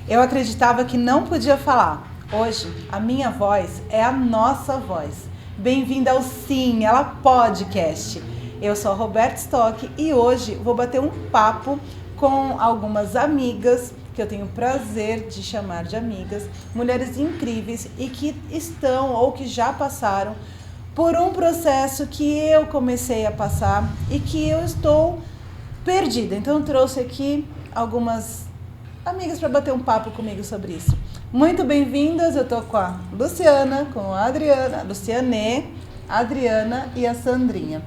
Eu acreditava que não podia falar. Hoje, a minha voz é a nossa voz. Bem-vinda ao Sim, Ela Podcast. Eu sou a Roberta Stock e hoje vou bater um papo com algumas amigas, que eu tenho o prazer de chamar de amigas, mulheres incríveis e que estão ou que já passaram por um processo que eu comecei a passar e que eu estou perdida. Então eu trouxe aqui algumas amigas para bater um papo comigo sobre isso. Muito bem-vindas, eu tô com a Luciana, com a Adriana, Luciane, a Adriana e a Sandrinha.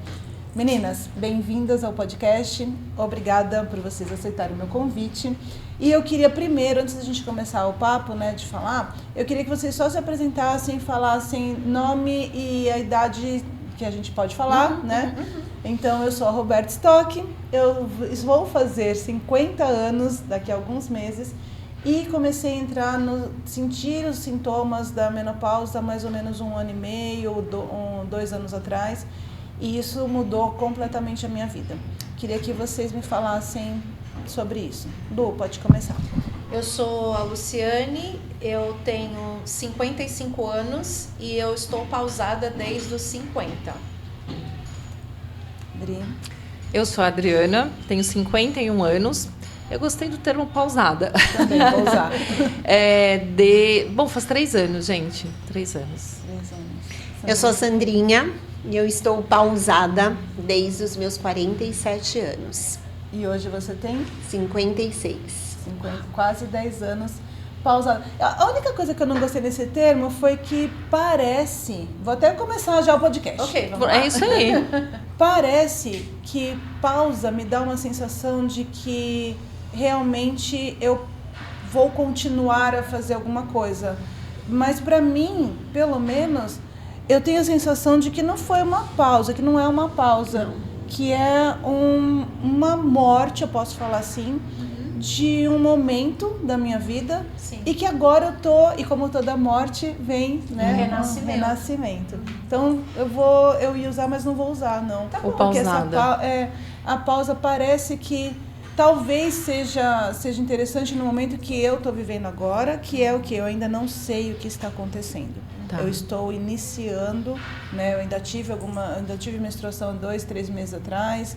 Meninas, bem-vindas ao podcast, obrigada por vocês aceitarem o meu convite. E eu queria primeiro, antes da gente começar o papo, né, de falar, eu queria que vocês só se apresentassem, falassem nome e a idade que a gente pode falar, né? Então, eu sou a Roberta Stock, eu vou fazer 50 anos daqui a alguns meses e comecei a entrar sentir os sintomas da menopausa há mais ou menos 1 ano e meio, 2 anos atrás. E isso mudou completamente a minha vida. Queria que vocês me falassem sobre isso. Lu, pode começar. Eu sou a Luciane, eu tenho 55 anos e eu estou pausada desde os 50. Adri. Eu sou a Adriana, tenho 51 anos. Eu gostei do termo pausada. Também vou usar. Bom, faz 3 anos, gente. 3 anos. 3 anos. Eu sou a Sandrinha e eu estou pausada desde os meus 47 anos. E hoje você tem? 56. quase 10 anos pausada. A única coisa que eu não gostei desse termo foi que parece... Vou até começar já o podcast. Ok, vamos lá. É isso aí. Parece que pausa me dá uma sensação de que realmente eu vou continuar a fazer alguma coisa. Mas para mim, pelo menos, eu tenho a sensação de que não foi uma pausa, que não é uma pausa, que é uma morte, eu posso falar assim, de um momento da minha vida. Sim. E que agora eu tô, e como toda morte vem, né, um renascimento. Então eu ia usar, mas não vou usar, não. Tá bom. Porque Pausada. a pausa parece que talvez seja interessante no momento que eu estou vivendo agora, que é o que eu ainda não sei o que está acontecendo. Tá. Eu estou iniciando, né? Eu ainda tive menstruação 2, 3 meses atrás,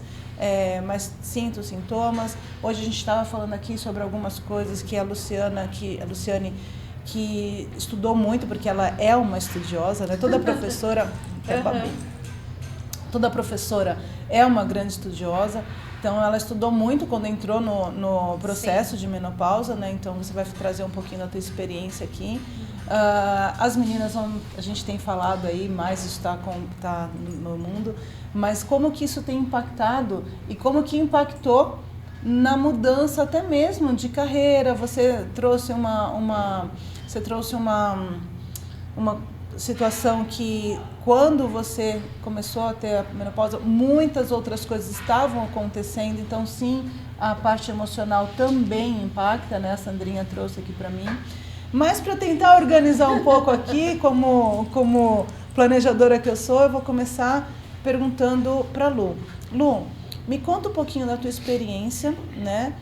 mas sinto sintomas. Hoje a gente estava falando aqui sobre algumas coisas que a Luciane, que estudou muito, porque ela é uma estudiosa, né? Toda professora toda professora é uma grande estudiosa. Então, ela estudou muito quando entrou no processo de menopausa, né? Então, você vai trazer um pouquinho da tua experiência aqui. As meninas, a gente tem falado aí, mais isso tá no mundo, mas como que isso tem impactado e como que impactou na mudança até mesmo de carreira. Você trouxe uma situação que quando você começou a ter a menopausa, muitas outras coisas estavam acontecendo, então sim, a parte emocional também impacta, né? A Sandrinha trouxe aqui para mim. Mas para tentar organizar um pouco aqui, como planejadora que eu sou, eu vou começar perguntando para Lu. Lu, me conta um pouquinho da tua experiência, né?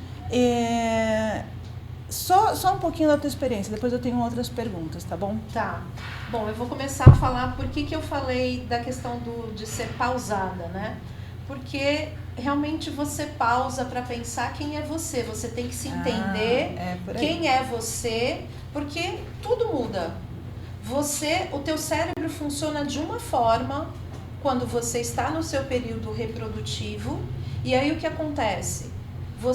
Só um pouquinho da tua experiência, depois eu tenho outras perguntas, tá bom? Tá. Bom, eu vou começar a falar por que eu falei da questão de ser pausada, né? Porque realmente você pausa para pensar quem é você. Você tem que se entender quem é você, porque tudo muda. O teu cérebro funciona de uma forma quando você está no seu período reprodutivo, e aí o que acontece? O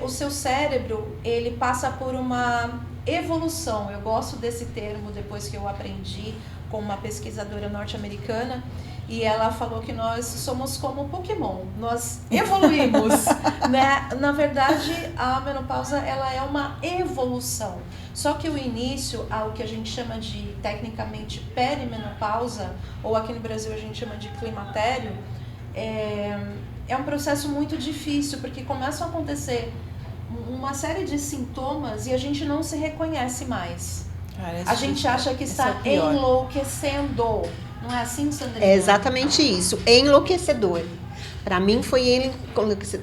seu cérebro, ele passa por uma evolução. Eu gosto desse termo depois que eu aprendi com uma pesquisadora norte-americana, e ela falou que nós somos como Pokémon, nós evoluímos, né? Na verdade, a menopausa, ela é uma evolução. Só que o início, ao que a gente chama de, tecnicamente, perimenopausa, ou aqui no Brasil a gente chama de climatério, é um processo muito difícil, porque começam a acontecer uma série de sintomas e a gente não se reconhece mais. A gente acha que está enlouquecendo. Não é assim, Sandrinha? É exatamente isso, enlouquecedor. Para mim foi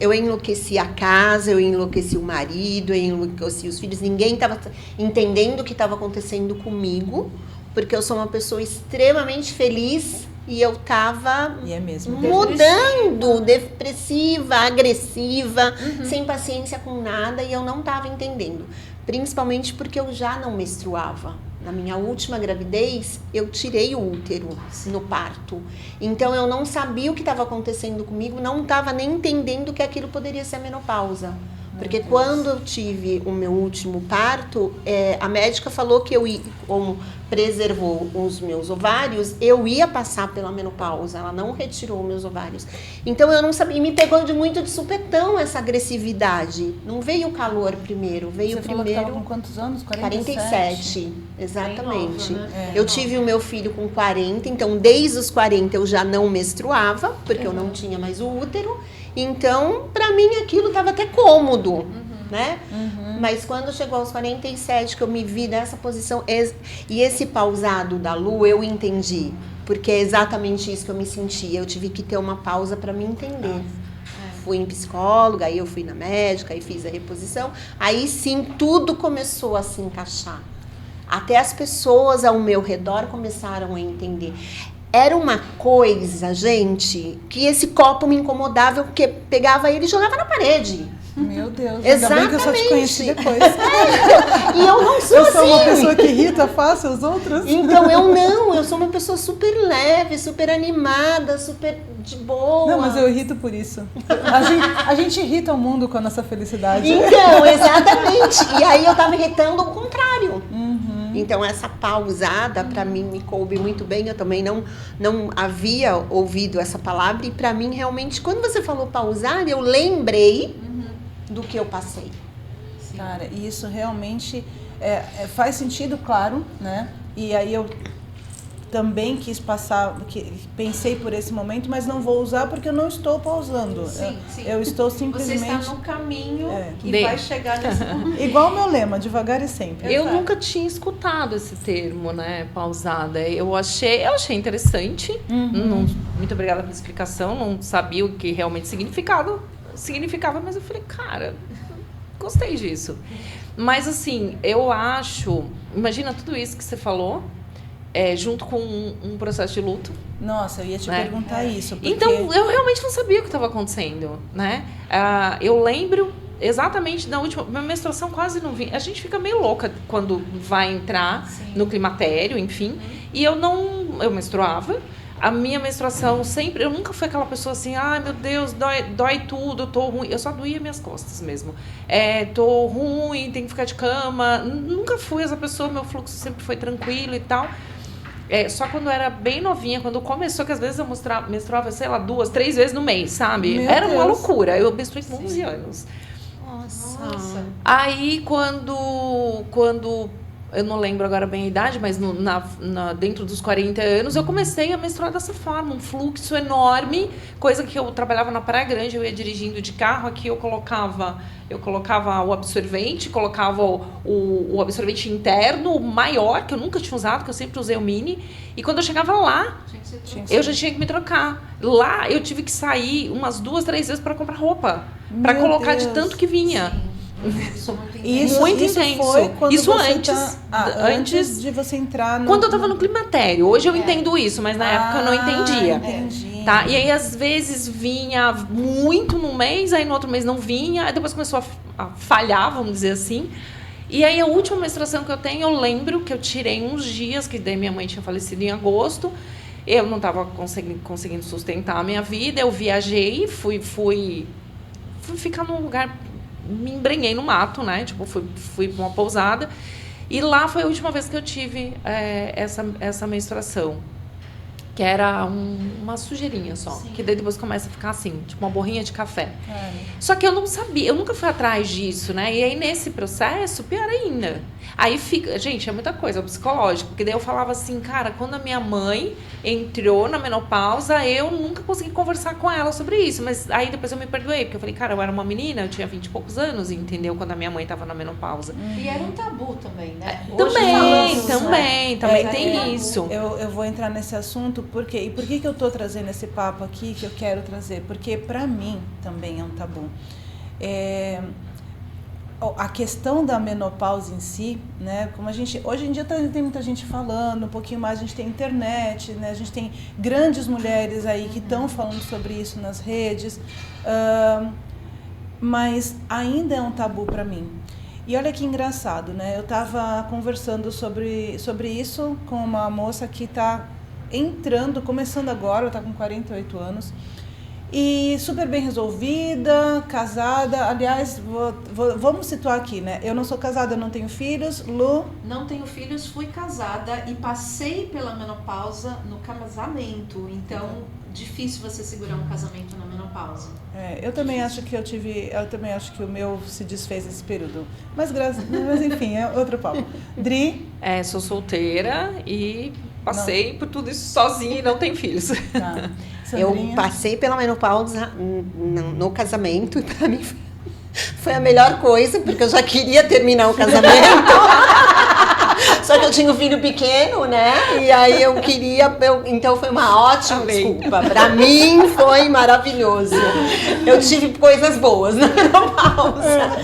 eu enlouqueci a casa, eu enlouqueci o marido, eu enlouqueci os filhos. Ninguém estava entendendo o que estava acontecendo comigo, porque eu sou uma pessoa extremamente feliz e eu estava mudando, depressiva, agressiva, sem paciência com nada, e eu não estava entendendo. Principalmente porque eu já não menstruava. Na minha última gravidez, eu tirei o útero no parto. Então, eu não sabia o que estava acontecendo comigo, não estava nem entendendo que aquilo poderia ser a menopausa. Porque quando eu tive o meu último parto, a médica falou que como preservou os meus ovários, eu ia passar pela menopausa. Ela não retirou meus ovários. Então, eu não sabia. E me pegou muito de supetão essa agressividade. Não veio o calor primeiro, veio Você primeiro... Você falou que com quantos anos? 47, exatamente. Nova, né? Eu tive o meu filho com 40, então desde os 40 eu já não menstruava, porque eu não tinha mais o útero. Então, pra mim, aquilo estava até cômodo, né? Mas quando chegou aos 47, que eu me vi nessa posição, e esse pausado da Lu, eu entendi. Porque é exatamente isso que eu me sentia. Eu tive que ter uma pausa para me entender. Fui em psicóloga, aí eu fui na médica, aí fiz a reposição. Aí sim, tudo começou a se encaixar. Até as pessoas ao meu redor começaram a entender. Era uma coisa, gente, que esse copo me incomodava, porque pegava ele e jogava na parede. Meu Deus, exatamente. Ainda bem que eu só te conheci depois. E eu não sou assim. Eu sou uma pessoa que irrita fácil os outros. Então, eu sou uma pessoa super leve, super animada, super de boa. Não, mas eu irrito por isso. A gente irrita o mundo com a nossa felicidade. Então, exatamente. E aí eu tava irritando o contrário. Então, essa pausada, para mim, me coube muito bem. Eu também não havia ouvido essa palavra. E para mim, realmente, quando você falou pausar, eu lembrei do que eu passei. Cara, e isso realmente faz sentido, claro, né? E aí eu também quis passar, pensei por esse momento, mas não vou usar porque eu não estou pausando. Sim. Eu estou simplesmente... Você está no caminho e vai chegar nesse momento. Igual o meu lema, devagar e sempre. Eu nunca tinha escutado esse termo, né, pausada. Eu achei interessante. Muito obrigada pela explicação. Não sabia o que realmente significava, mas eu falei, cara, gostei disso. Mas assim, eu acho... Imagina tudo isso que você falou, junto com um processo de luto. Nossa, eu ia te perguntar isso. Porque... Então, eu realmente não sabia o que estava acontecendo, né? Eu lembro exatamente da última... Minha menstruação quase não vinha. A gente fica meio louca quando vai entrar no climatério, enfim. E eu menstruava. A minha menstruação sempre... Eu nunca fui aquela pessoa assim, ai, meu Deus, dói tudo, eu tô ruim. Eu só doía minhas costas mesmo. Tô ruim, tenho que ficar de cama. Nunca fui essa pessoa, meu fluxo sempre foi tranquilo e tal. Só quando eu era bem novinha, quando começou, que às vezes eu menstruava, sei lá, 2, 3 vezes no mês, sabe? Meu Era uma Deus. loucura. Eu menstruei com 11 anos. Nossa. Aí, quando eu não lembro agora bem a idade, mas dentro dos 40 anos, eu comecei a menstruar dessa forma, um fluxo enorme, coisa que eu trabalhava na Praia Grande, eu ia dirigindo de carro, aqui eu colocava o absorvente, colocava o absorvente interno, maior, que eu nunca tinha usado, que eu sempre usei o mini, e quando eu chegava lá, eu já tinha que me trocar. Lá, eu tive que sair umas 2, 3 vezes para comprar roupa, para colocar Deus. de tanto que vinha. Isso é muito intenso. Muito intenso. Foi quando Isso você antes de você entrar no... Quando eu tava no climatério. Hoje eu entendo isso, mas na época eu não entendia. Entendi. Tá? E aí, às vezes, vinha muito num mês, aí no outro mês não vinha, aí depois começou a falhar, vamos dizer assim. E aí, a última menstruação que eu tenho, eu lembro que eu tirei uns dias, que daí minha mãe tinha falecido em agosto, eu não estava conseguindo sustentar a minha vida, eu viajei, fui ficar num lugar... Me embrenhei no mato, né? Tipo, fui pra uma pousada. E lá foi a última vez que eu tive essa menstruação. Que era uma sujeirinha só. Sim. Que daí depois começa a ficar assim, tipo uma borrinha de café. Só que eu não sabia, eu nunca fui atrás disso, né? E aí nesse processo, pior ainda. Aí fica, gente, é muita coisa, é o psicológico, porque daí eu falava assim, cara, quando a minha mãe entrou na menopausa, eu nunca consegui conversar com ela sobre isso, mas aí depois eu me perdoei, porque eu falei, cara, eu era uma menina, eu tinha 20 e poucos anos, entendeu? Quando a minha mãe tava na menopausa. E era um tabu também, né? Também tem isso. Eu vou entrar nesse assunto, porque e por que eu tô trazendo esse papo aqui, que eu quero trazer? Porque pra mim também é um tabu. A questão da menopausa em si, né, como hoje em dia tem muita gente falando, um pouquinho mais, a gente tem internet, né, a gente tem grandes mulheres aí que estão falando sobre isso nas redes, mas ainda é um tabu para mim. E olha que engraçado, né, eu estava conversando sobre isso com uma moça que está começando agora, ela está com 48 anos, e super bem resolvida, casada. Aliás, vamos situar aqui, né? Eu não sou casada, eu não tenho filhos. Lu? Não tenho filhos, fui casada e passei pela menopausa no casamento. Então, difícil você segurar um casamento na menopausa. Eu também acho que o meu se desfez nesse período. Mas enfim, é outro papo. Dri? Sou solteira e passei por tudo isso sozinha e não tenho filhos. Tá. Eu passei pela menopausa no casamento e pra mim foi a melhor coisa, porque eu já queria terminar o casamento. Só que eu tinha um filho pequeno, né? E aí então foi uma ótima desculpa. Pra mim foi maravilhoso. Eu tive coisas boas na menopausa.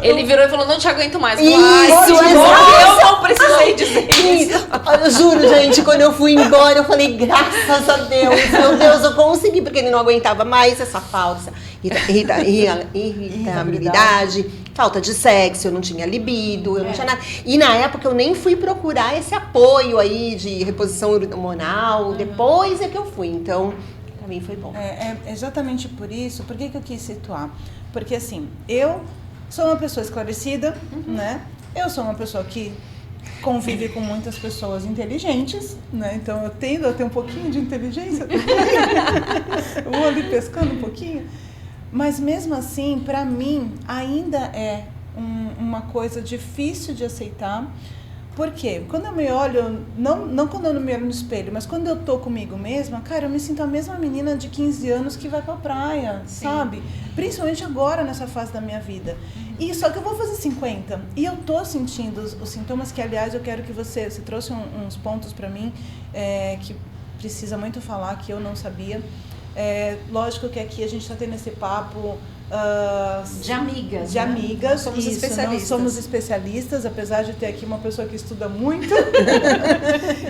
Ele virou e falou, não te aguento mais. Isso, eu não precisei dizer isso. Eu juro, gente, quando eu fui embora, eu falei, graças a Deus, meu Deus, eu consegui, porque ele não aguentava mais essa falsa irritabilidade, falta de sexo, eu não tinha libido, eu não tinha nada. E na época eu nem fui procurar esse apoio aí de reposição hormonal, depois é que eu fui, então pra mim foi bom. É exatamente por isso, por que eu quis situar? Porque assim, eu sou uma pessoa esclarecida, né? Eu sou uma pessoa que convive com muitas pessoas inteligentes, né? Então eu tendo a ter um pouquinho de inteligência também. Eu vou ali pescando um pouquinho. Mas mesmo assim, para mim, ainda é uma coisa difícil de aceitar. Por quê? Quando eu me olho, não quando eu me olho no espelho, mas quando eu tô comigo mesma, cara, eu me sinto a mesma menina de 15 anos que vai pra praia, sabe? Principalmente agora, nessa fase da minha vida. E só que eu vou fazer 50. E eu tô sentindo os sintomas que, aliás, eu quero que você trouxe uns pontos pra mim, que precisa muito falar, que eu não sabia. Lógico que aqui a gente está tendo esse papo de amigas. De amigas. Somos isso, especialistas. Não somos especialistas, apesar de ter aqui uma pessoa que estuda muito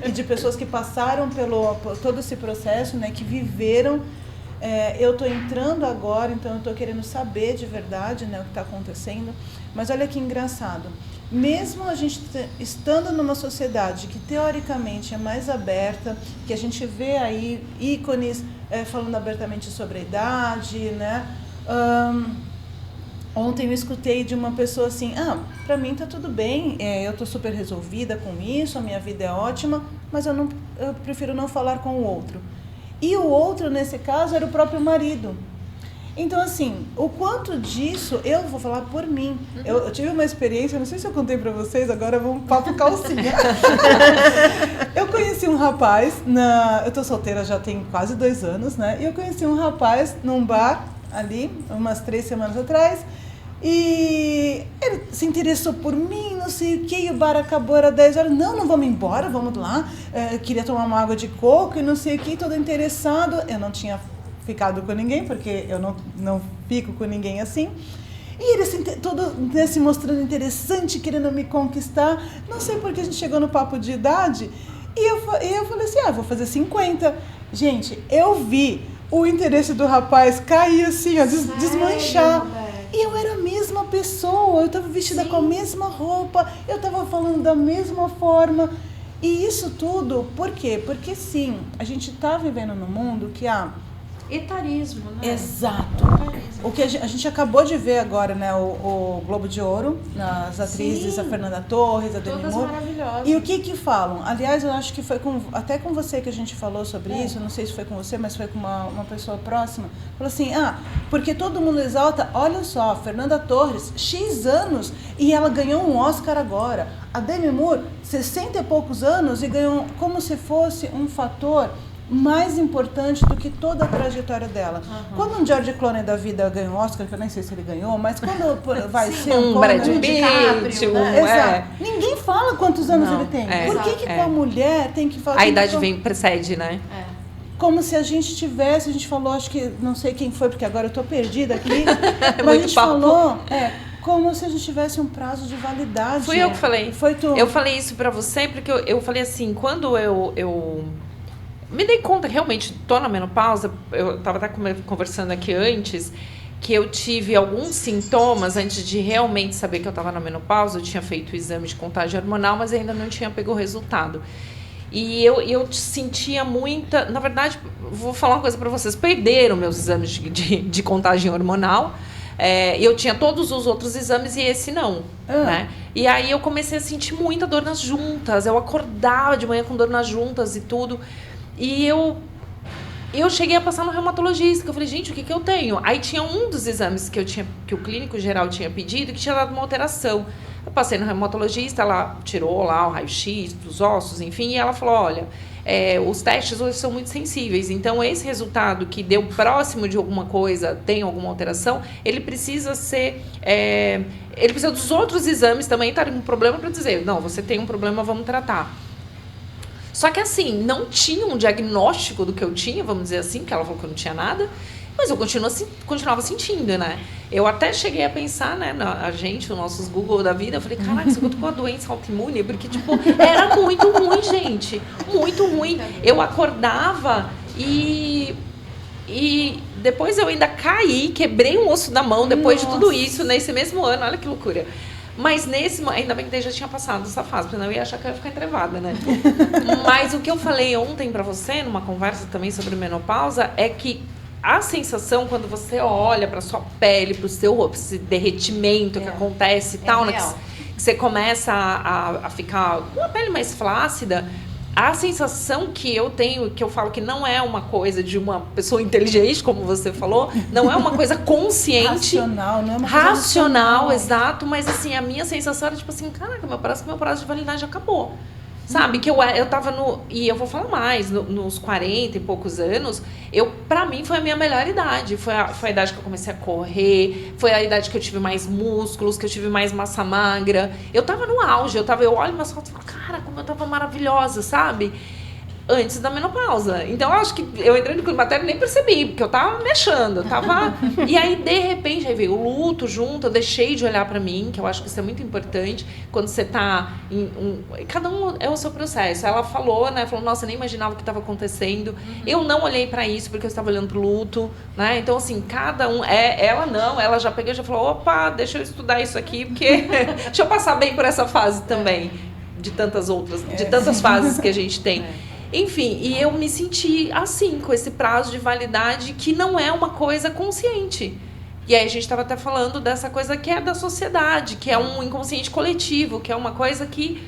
e de pessoas que passaram por todo esse processo, né, que viveram. Eu estou entrando agora, então eu estou querendo saber de verdade, né, o que está acontecendo. Mas olha que engraçado. Mesmo a gente estando numa sociedade que teoricamente é mais aberta, que a gente vê aí ícones falando abertamente sobre a idade, né? Ontem eu escutei de uma pessoa assim, pra mim tá tudo bem, eu tô super resolvida com isso, a minha vida é ótima, mas eu prefiro não falar com o outro. E o outro, nesse caso, era o próprio marido. Então, assim, o quanto disso, eu vou falar por mim. Eu tive uma experiência, não sei se eu contei pra vocês, agora vamos papo calcinha. Eu conheci um rapaz, eu tô solteira já tem quase 2 anos, né? E eu conheci um rapaz num bar, ali, umas 3 semanas atrás, e ele se interessou por mim, não sei o que, e o bar acabou, era 10 horas, não vamos embora, vamos lá, eu queria tomar uma água de coco e não sei o que, todo interessado, eu não tinha ficado com ninguém, porque eu não fico com ninguém assim. E ele assim, todo se mostrando interessante, querendo me conquistar. Não sei porque a gente chegou no papo de idade. E eu falei assim, vou fazer 50. Gente, eu vi o interesse do rapaz cair assim, desmanchar. E eu era a mesma pessoa, eu estava vestida com a mesma roupa, eu estava falando da mesma forma. E isso tudo, por quê? Porque sim, a gente está vivendo num mundo que etarismo, né? Exato. O que a gente acabou de ver agora, né? O Globo de Ouro, as atrizes, Sim. a Fernanda Torres, a Demi Todas Moore. maravilhosas. E o que falam? Aliás, eu acho que foi até com você que a gente falou sobre isso, não sei se foi com você, mas foi com uma pessoa próxima. Falou assim, porque todo mundo exalta, olha só, Fernanda Torres, X anos, e ela ganhou um Oscar agora. A Demi Moore, 60 e poucos anos, e ganhou como se fosse um fator mais importante do que toda a trajetória dela. Quando um George Clooney da vida ganhou um Oscar, que eu nem sei se ele ganhou, mas quando vai ser um Brad Pitt, né? Exato. Ninguém fala quantos anos ele tem. Por que com a mulher tem que falar... A idade precede, né? Como se a gente tivesse, a gente falou, acho que, não sei quem foi, porque agora eu tô perdida aqui, mas muito a gente papo. falou, como se a gente tivesse um prazo de validade. Fui eu que falei. Foi tu. Eu falei isso pra você porque eu falei assim, quando eu me dei conta que realmente tô na menopausa, eu tava até conversando aqui antes, que eu tive alguns sintomas antes de realmente saber que eu tava na menopausa. Eu tinha feito o exame de contagem hormonal, mas ainda não tinha pego o resultado. E eu sentia muita... Na verdade, vou falar uma coisa pra vocês. Perderam meus exames de contagem hormonal. Eu tinha todos os outros exames e esse não, né? E aí eu comecei a sentir muita dor nas juntas. Eu acordava de manhã com dor nas juntas e tudo. E eu cheguei a passar no reumatologista, que eu falei, gente, o que eu tenho? Aí tinha um dos exames que o clínico geral tinha pedido, que tinha dado uma alteração. Eu passei no reumatologista, ela tirou lá o raio-x dos ossos, enfim, e ela falou, olha, os testes hoje são muito sensíveis, então esse resultado que deu próximo de alguma coisa, tem alguma alteração, ele precisa ser... ele precisa dos outros exames também estarem com problema para dizer, não, você tem um problema, vamos tratar. Só que assim, não tinha um diagnóstico do que eu tinha, vamos dizer assim, que ela falou que eu não tinha nada, mas eu continuava sentindo, né? Eu até cheguei a pensar, né, os nossos Google da vida, eu falei, caraca, eu tô com a doença autoimune, porque, tipo, era muito ruim, gente, muito ruim. Eu acordava e depois eu ainda caí, quebrei um osso da mão depois de tudo isso, nesse mesmo ano, olha que loucura. Mas ainda bem que já tinha passado essa fase, porque senão eu ia achar que eu ia ficar entrevada, né? Mas o que eu falei ontem pra você, numa conversa também sobre menopausa, é que a sensação, quando você olha pra sua pele, pro esse derretimento que acontece e tal, né? Que você começa a ficar com a pele mais flácida, a sensação que eu tenho, que eu falo que não é uma coisa de uma pessoa inteligente, como você falou, não é uma coisa consciente. Racional, não é uma coisa racional, exato, mas assim, a minha sensação era tipo assim, caraca, parece que meu prazo de validade acabou. Sabe, que eu tava e eu vou falar mais, nos 40 e poucos anos, pra mim foi a minha melhor idade. Foi a idade que eu comecei a correr, foi a idade que eu tive mais músculos, que eu tive mais massa magra. Eu tava no auge, eu olho minhas fotos e falo, cara, como eu tava maravilhosa, sabe? Antes da menopausa. Então, eu acho que eu entrei no climatério e nem percebi, porque eu tava mexendo, E aí, de repente, aí veio o luto junto, eu deixei de olhar pra mim, que eu acho que isso é muito importante, quando você tá cada um é o seu processo. Ela falou, né, nossa, eu nem imaginava o que estava acontecendo. Eu não olhei pra isso, porque eu estava olhando pro luto, né? Então, assim, cada um, ela já pegou e já falou, opa, deixa eu estudar isso aqui, porque deixa eu passar bem por essa fase também, de tantas outras, de tantas fases que a gente tem. Enfim, e eu me senti assim, com esse prazo de validade que não é uma coisa consciente. E aí a gente estava até falando dessa coisa que é da sociedade, que é um inconsciente coletivo, que é uma coisa que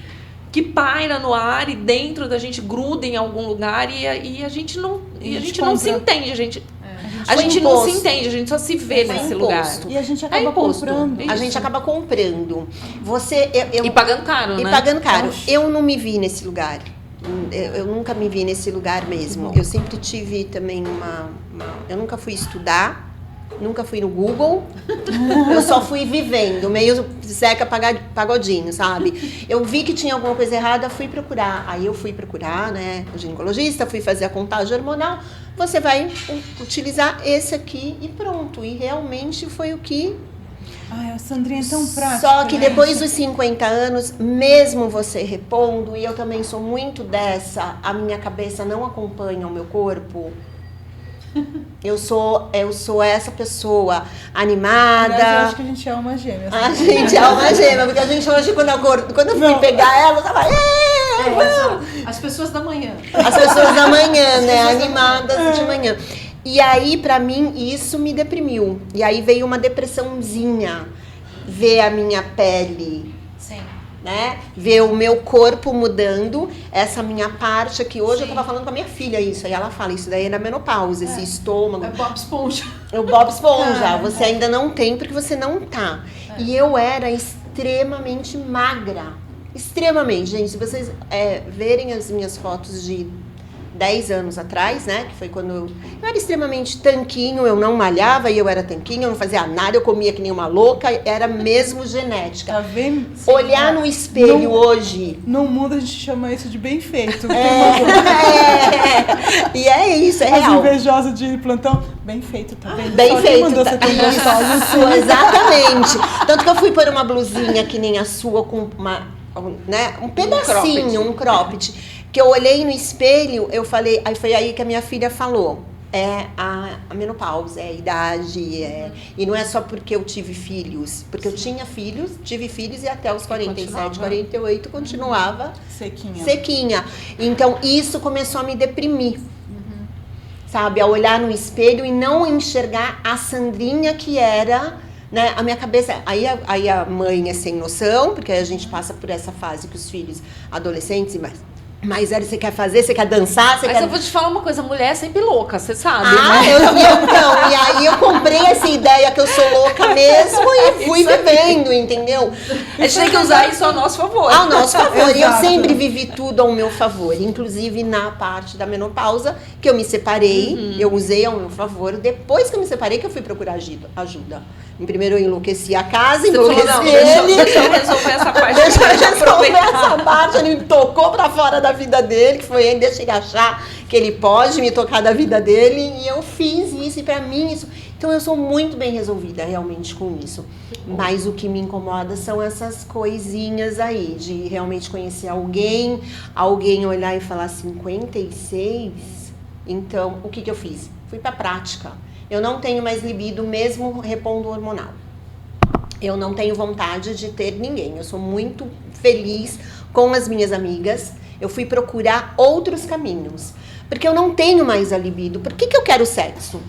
paira no ar e dentro da gente gruda em algum lugar e a gente não se entende, a gente não se entende, a gente só se vê nesse lugar. E a gente acaba comprando. A gente acaba comprando. E pagando caro, né? E pagando caro. Eu não me vi nesse lugar. Eu nunca me vi nesse lugar mesmo. Eu sempre tive também eu nunca fui estudar, nunca fui no Google. Eu só fui vivendo, meio Zeca Pagodinho, sabe? Eu vi que tinha alguma coisa errada, fui procurar. Aí eu fui procurar, né, o ginecologista, fui fazer a contagem hormonal. Você vai utilizar esse aqui e pronto. E realmente foi o que... Ai, a Sandrinha é tão prática. Só que depois dos 50 anos, mesmo você repondo, e eu também sou muito dessa, a minha cabeça não acompanha o meu corpo. Eu sou essa pessoa animada. Aliás, eu acho que a gente é uma gêmea. A gente é uma gêmea, porque a gente hoje, quando eu fui pegar ela, eu tava... As pessoas da manhã. As pessoas da manhã, né? Animadas de manhã. E aí, pra mim, isso me deprimiu. E aí veio uma depressãozinha. Ver a minha pele, Sim. né? Ver o meu corpo mudando. Essa minha parte aqui. Hoje Sim. eu tava falando com a minha filha isso. Aí ela fala, isso daí é na menopausa, esse estômago. É Bob Esponja. O Bob Esponja. Você ainda não tem porque você não tá. E eu era extremamente magra. Extremamente, gente. Se vocês verem as minhas fotos de 10 anos atrás, né? Que foi quando eu era extremamente tanquinho, eu não malhava e eu era tanquinho, eu não fazia nada, eu comia que nem uma louca, era mesmo genética. Tá vendo? Olhar no espelho hoje. No mundo a gente chama isso de bem feito. E é isso, é As real. invejosas de plantão, bem feito, tá vendo? Bem Só feito. quem mandou você ter gostosa. Isso, exatamente. Tanto que eu fui pôr uma blusinha que nem a sua, com um pedacinho, um cropped. Que eu olhei no espelho, eu falei, aí foi aí que a minha filha falou, a menopausa, a idade, e não é só porque eu tive filhos, porque eu tinha filhos, tive filhos e até os 47, 48 continuava sequinha. Então isso começou a me deprimir, sabe, a olhar no espelho e não enxergar a Sandrinha que era, né, a minha cabeça, aí a mãe é sem noção, porque a gente passa por essa fase que os filhos adolescentes e mais velho, você quer fazer, você quer dançar, Mas eu vou te falar uma coisa, mulher é sempre louca, você sabe, né? né? E aí eu comprei essa ideia que eu sou louca mesmo e fui vivendo, entendeu? A gente tem que usar isso ao nosso favor. Ao nosso favor. E eu Exato. sempre vivi tudo ao meu favor, inclusive na parte da menopausa, que eu me separei, eu usei ao meu favor. Depois que eu me separei, que eu fui procurar ajuda. Primeiro eu enlouqueci a casa, enlouqueci ele. Deixa eu resolver essa parte. Deixa eu resolver essa parte, ele me tocou pra fora da vida dele, que foi ele, deixa ele achar que ele pode me tocar da vida dele, e eu fiz isso, e pra mim isso... Então eu sou muito bem resolvida realmente com isso, mas o que me incomoda são essas coisinhas aí, de realmente conhecer alguém olhar e falar 56, então o que eu fiz? Fui pra prática. Eu não tenho mais libido mesmo repondo hormonal. Eu não tenho vontade de ter ninguém. Eu sou muito feliz com as minhas amigas. Eu fui procurar outros caminhos. Porque eu não tenho mais a libido. Por que eu quero sexo?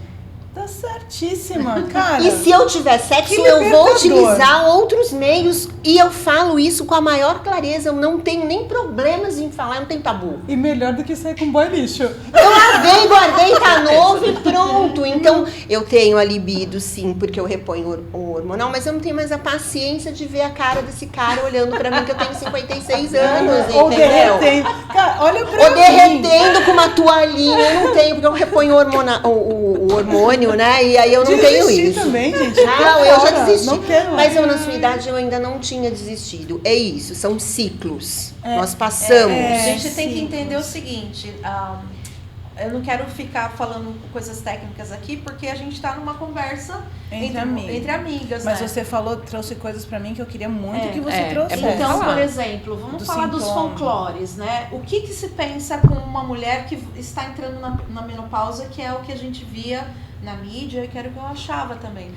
Tá certíssima, cara. E se eu tiver sexo, Que eu vou libertador. utilizar outros meios. E eu falo isso com a maior clareza. Eu não tenho nem problemas em falar, eu não tenho tabu. E melhor do que sair com boy lixo. Eu lavei, guardei, tá novo e pronto. Então, eu tenho a libido, sim, porque eu reponho o hormonal, mas eu não tenho mais a paciência de ver a cara desse cara olhando pra mim, que eu tenho 56 anos, Ou entendeu? derretendo. Cara, olha pra Ou mim. derretendo com uma toalhinha, eu não tenho, porque eu reponho o hormônio, né? E aí eu não tenho Desistir isso. também, gente. Não, eu já desisti. Não quero Mas mais. eu, na sua idade, eu ainda não tinha desistido. É isso, são ciclos. Nós passamos. A gente tem que sim. entender o seguinte, eu não quero ficar falando coisas técnicas aqui, porque a gente está numa conversa entre amigas, Mas né? você trouxe coisas pra mim que eu queria muito que você é trouxesse. bom Então, falar. por exemplo, vamos Do falar dos sintoma. folclores, né? O que se pensa com uma mulher que está entrando na menopausa, que é o que a gente via na mídia, que era o que eu achava também.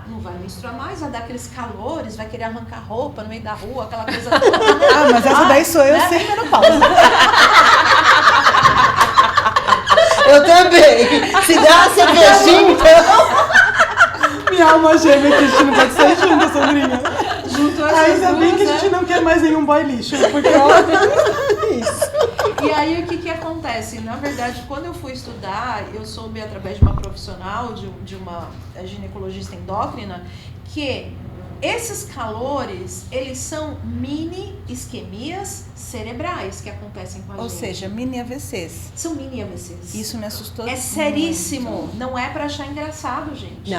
Não vai menstruar mais, vai dar aqueles calores, vai querer arrancar roupa no meio da rua, aquela coisa toda. Né? Mas essa daí sou eu né? sem menopausa. Eu também. Se der uma cervejinha, então. Minha alma gêmea que a gente não pode sair junto, Sandrinha. Juntou essas Ainda bem duas, que a né? gente não quer mais nenhum boy lixo, porque olha... E aí o que acontece? Na verdade, quando eu fui estudar, eu soube através de uma profissional, de uma ginecologista endócrina, que esses calores, eles são mini isquemias cerebrais que acontecem com a Ou gente. seja, mini AVCs. São mini AVCs. Isso me assustou. É seríssimo. Não é pra achar engraçado, gente.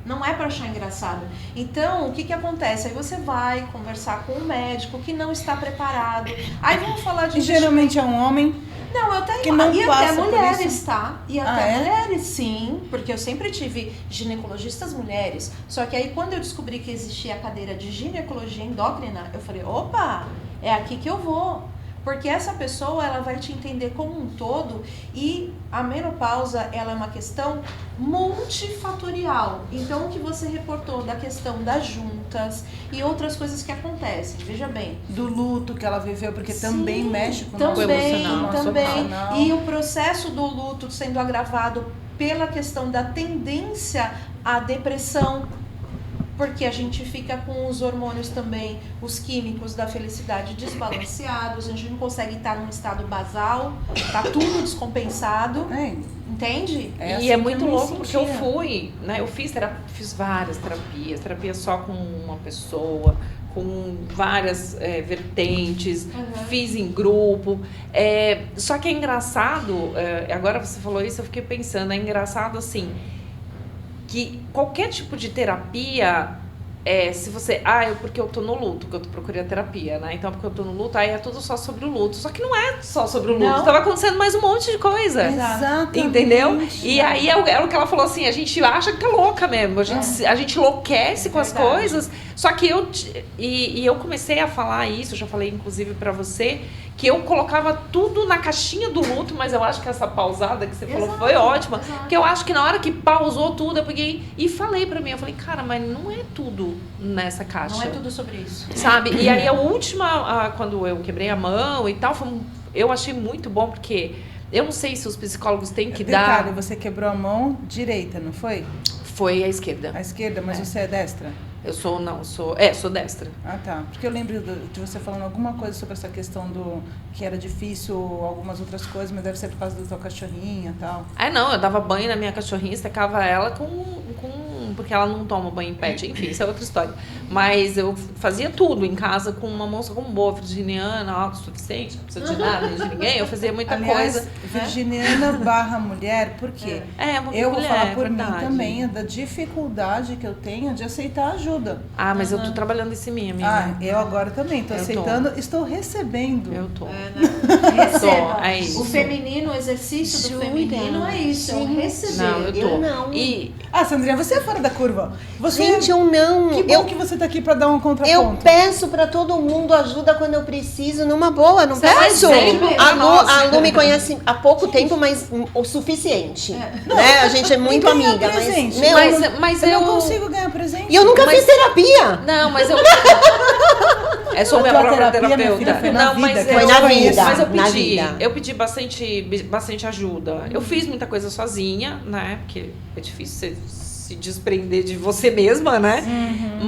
Não é pra achar engraçado. Então, o que acontece? Aí você vai conversar com um médico que não está preparado. Aí vamos falar de... E geralmente é um homem. Não, eu tenho. Que não E passa até por mulheres, isso. tá? E até é? mulheres, sim. Porque eu sempre tive ginecologistas mulheres. Só que aí, quando eu descobri que existia a cadeira de ginecologia endócrina, eu falei, opa, é aqui que eu vou. Porque essa pessoa, ela vai te entender como um todo, e a menopausa, ela é uma questão multifatorial. Então, o que você reportou da questão das juntas e outras coisas que acontecem, veja bem. Do luto que ela viveu, porque Sim, também mexe com o nosso também, emocional. também. emocional. E o processo do luto sendo agravado pela questão da tendência à depressão, porque a gente fica com os hormônios também, os químicos da felicidade desbalanceados, a gente não consegue estar num estado basal, tá tudo descompensado, entende? E é muito louco porque eu fui, né? Eu fiz várias terapia só com uma pessoa, com várias vertentes, fiz em grupo. Só que é engraçado, agora você falou isso, eu fiquei pensando, é engraçado assim, que qualquer tipo de terapia, se você... porque eu tô no luto, que eu procurei a terapia, né? Então, porque eu tô no luto, aí é tudo só sobre o luto. Só que não é só sobre o luto. Não. Tava acontecendo mais um monte de coisa. Exatamente. Entendeu? E aí é o que ela falou assim, a gente acha que tá louca mesmo. A gente enlouquece com as coisas. Só que eu comecei a falar isso, eu já falei inclusive pra você, que eu colocava tudo na caixinha do luto, mas eu acho que essa pausada que você falou foi ótima. Porque eu acho que na hora que pausou tudo, eu peguei e falei pra mim, eu falei, cara, mas não é tudo nessa caixa. Não é tudo sobre isso. Sabe? E aí a última, quando eu quebrei a mão e tal, eu achei muito bom, porque eu não sei se os psicólogos têm que Detalhe, dar... você quebrou a mão direita, não foi? Foi a esquerda. A esquerda, mas você é destra? Eu sou destra. Ah, tá. Porque eu lembro de você falando alguma coisa sobre essa questão do que era difícil, algumas outras coisas, mas deve ser por causa da tua cachorrinha e tal. Não, eu dava banho na minha cachorrinha, secava ela porque ela não toma banho em pet, enfim, isso é outra história. Mas eu fazia tudo em casa com uma moça como boa, virginiana, autossuficiente, não precisa de nada, de ninguém, eu fazia muita coisa. Virginiana barra mulher, por quê? Eu vou falar por mim também, da dificuldade que eu tenho de aceitar ajuda. Mas eu tô trabalhando em mim, amiga. Eu agora também, tô aceitando, estou recebendo. Eu tô. Receba. É isso. O feminino, o exercício do feminino é isso, é um receber. Não, eu tô. Eu não. Sandrinha, você é fora da curva. Gente, eu não. Que bom que você tá aqui pra dar um contraponto. Eu peço pra todo mundo ajuda quando eu preciso, numa boa, não peço. A Lu me conhece há pouco tempo, mas o suficiente. Né? A gente é muito amiga. Mas eu não consigo ganhar presente. E eu nunca fiz terapia. Não, mas eu... sou minha própria terapeuta. Foi na vida. Foi na vida. Mas eu pedi bastante ajuda. Eu fiz muita coisa sozinha, né? Porque é difícil se desprender de você mesma, né?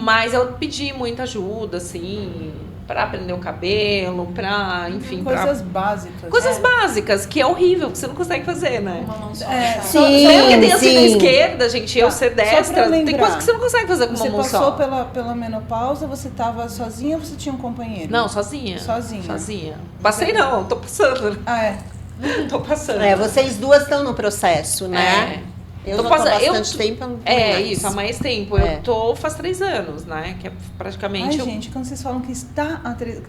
Mas eu pedi muita ajuda, assim, pra prender o cabelo, pra, enfim... Coisas básicas. Coisas básicas, que é horrível, que você não consegue fazer, né? Uma mão só. Porque tem assim na esquerda, gente, eu ser destra, tem coisas que você não consegue fazer com uma mão só. Você passou pela menopausa, você tava sozinha ou você tinha um companheiro? Não, sozinha. Sozinha. Passei não, tô passando. Tô passando. Vocês duas estão no processo, né? Eu tô bastante tempo. Isso, há mais tempo. Eu tô faz 3 anos, né? Que é praticamente... gente, quando vocês falam que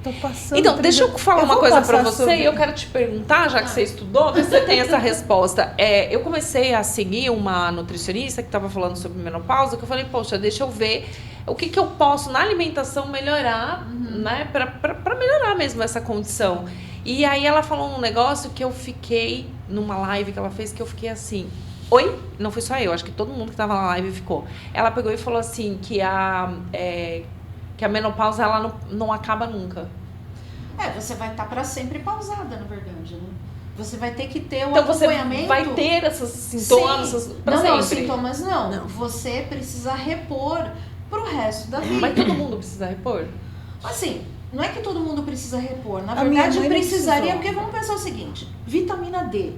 tô passando... Então, deixa eu falar uma coisa pra você e eu quero te perguntar, já que você estudou, ver se você tem essa resposta. Eu comecei a seguir uma nutricionista que tava falando sobre menopausa, que eu falei, poxa, deixa eu ver o que eu posso na alimentação melhorar, né? Pra melhorar mesmo essa condição. E aí ela falou um negócio que eu fiquei, numa live que ela fez, que eu fiquei assim... Oi? Não foi só eu, acho que todo mundo que tava na live ficou. Ela pegou e falou assim, que a menopausa, ela não acaba nunca. Você vai estar para sempre pausada, na verdade, né? Você vai ter que ter um então acompanhamento. Você vai ter esses sintomas pra sempre. Não, sintomas não. Você precisa repor pro resto da vida. Mas todo mundo precisa repor? Assim, não é que todo mundo precisa repor. Na verdade, precisaria, porque vamos pensar o seguinte, vitamina D.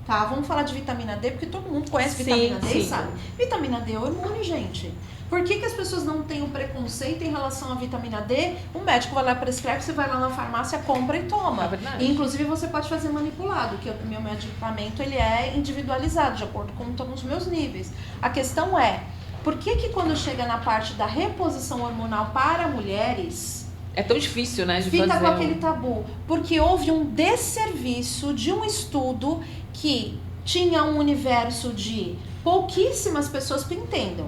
Tá, vamos falar de vitamina D, porque todo mundo conhece vitamina D e sabe. Vitamina D é hormônio, gente. Por que as pessoas não têm um preconceito em relação à vitamina D? O médico vai lá e prescreve, você vai lá na farmácia, compra e toma. E, inclusive, você pode fazer manipulado, que o meu medicamento ele é individualizado, de acordo com todos os meus níveis. A questão é, por que quando chega na parte da reposição hormonal para mulheres... É tão difícil, né? Fica com aquele tabu. Porque houve um desserviço de um estudo que tinha um universo de pouquíssimas pessoas que entendam.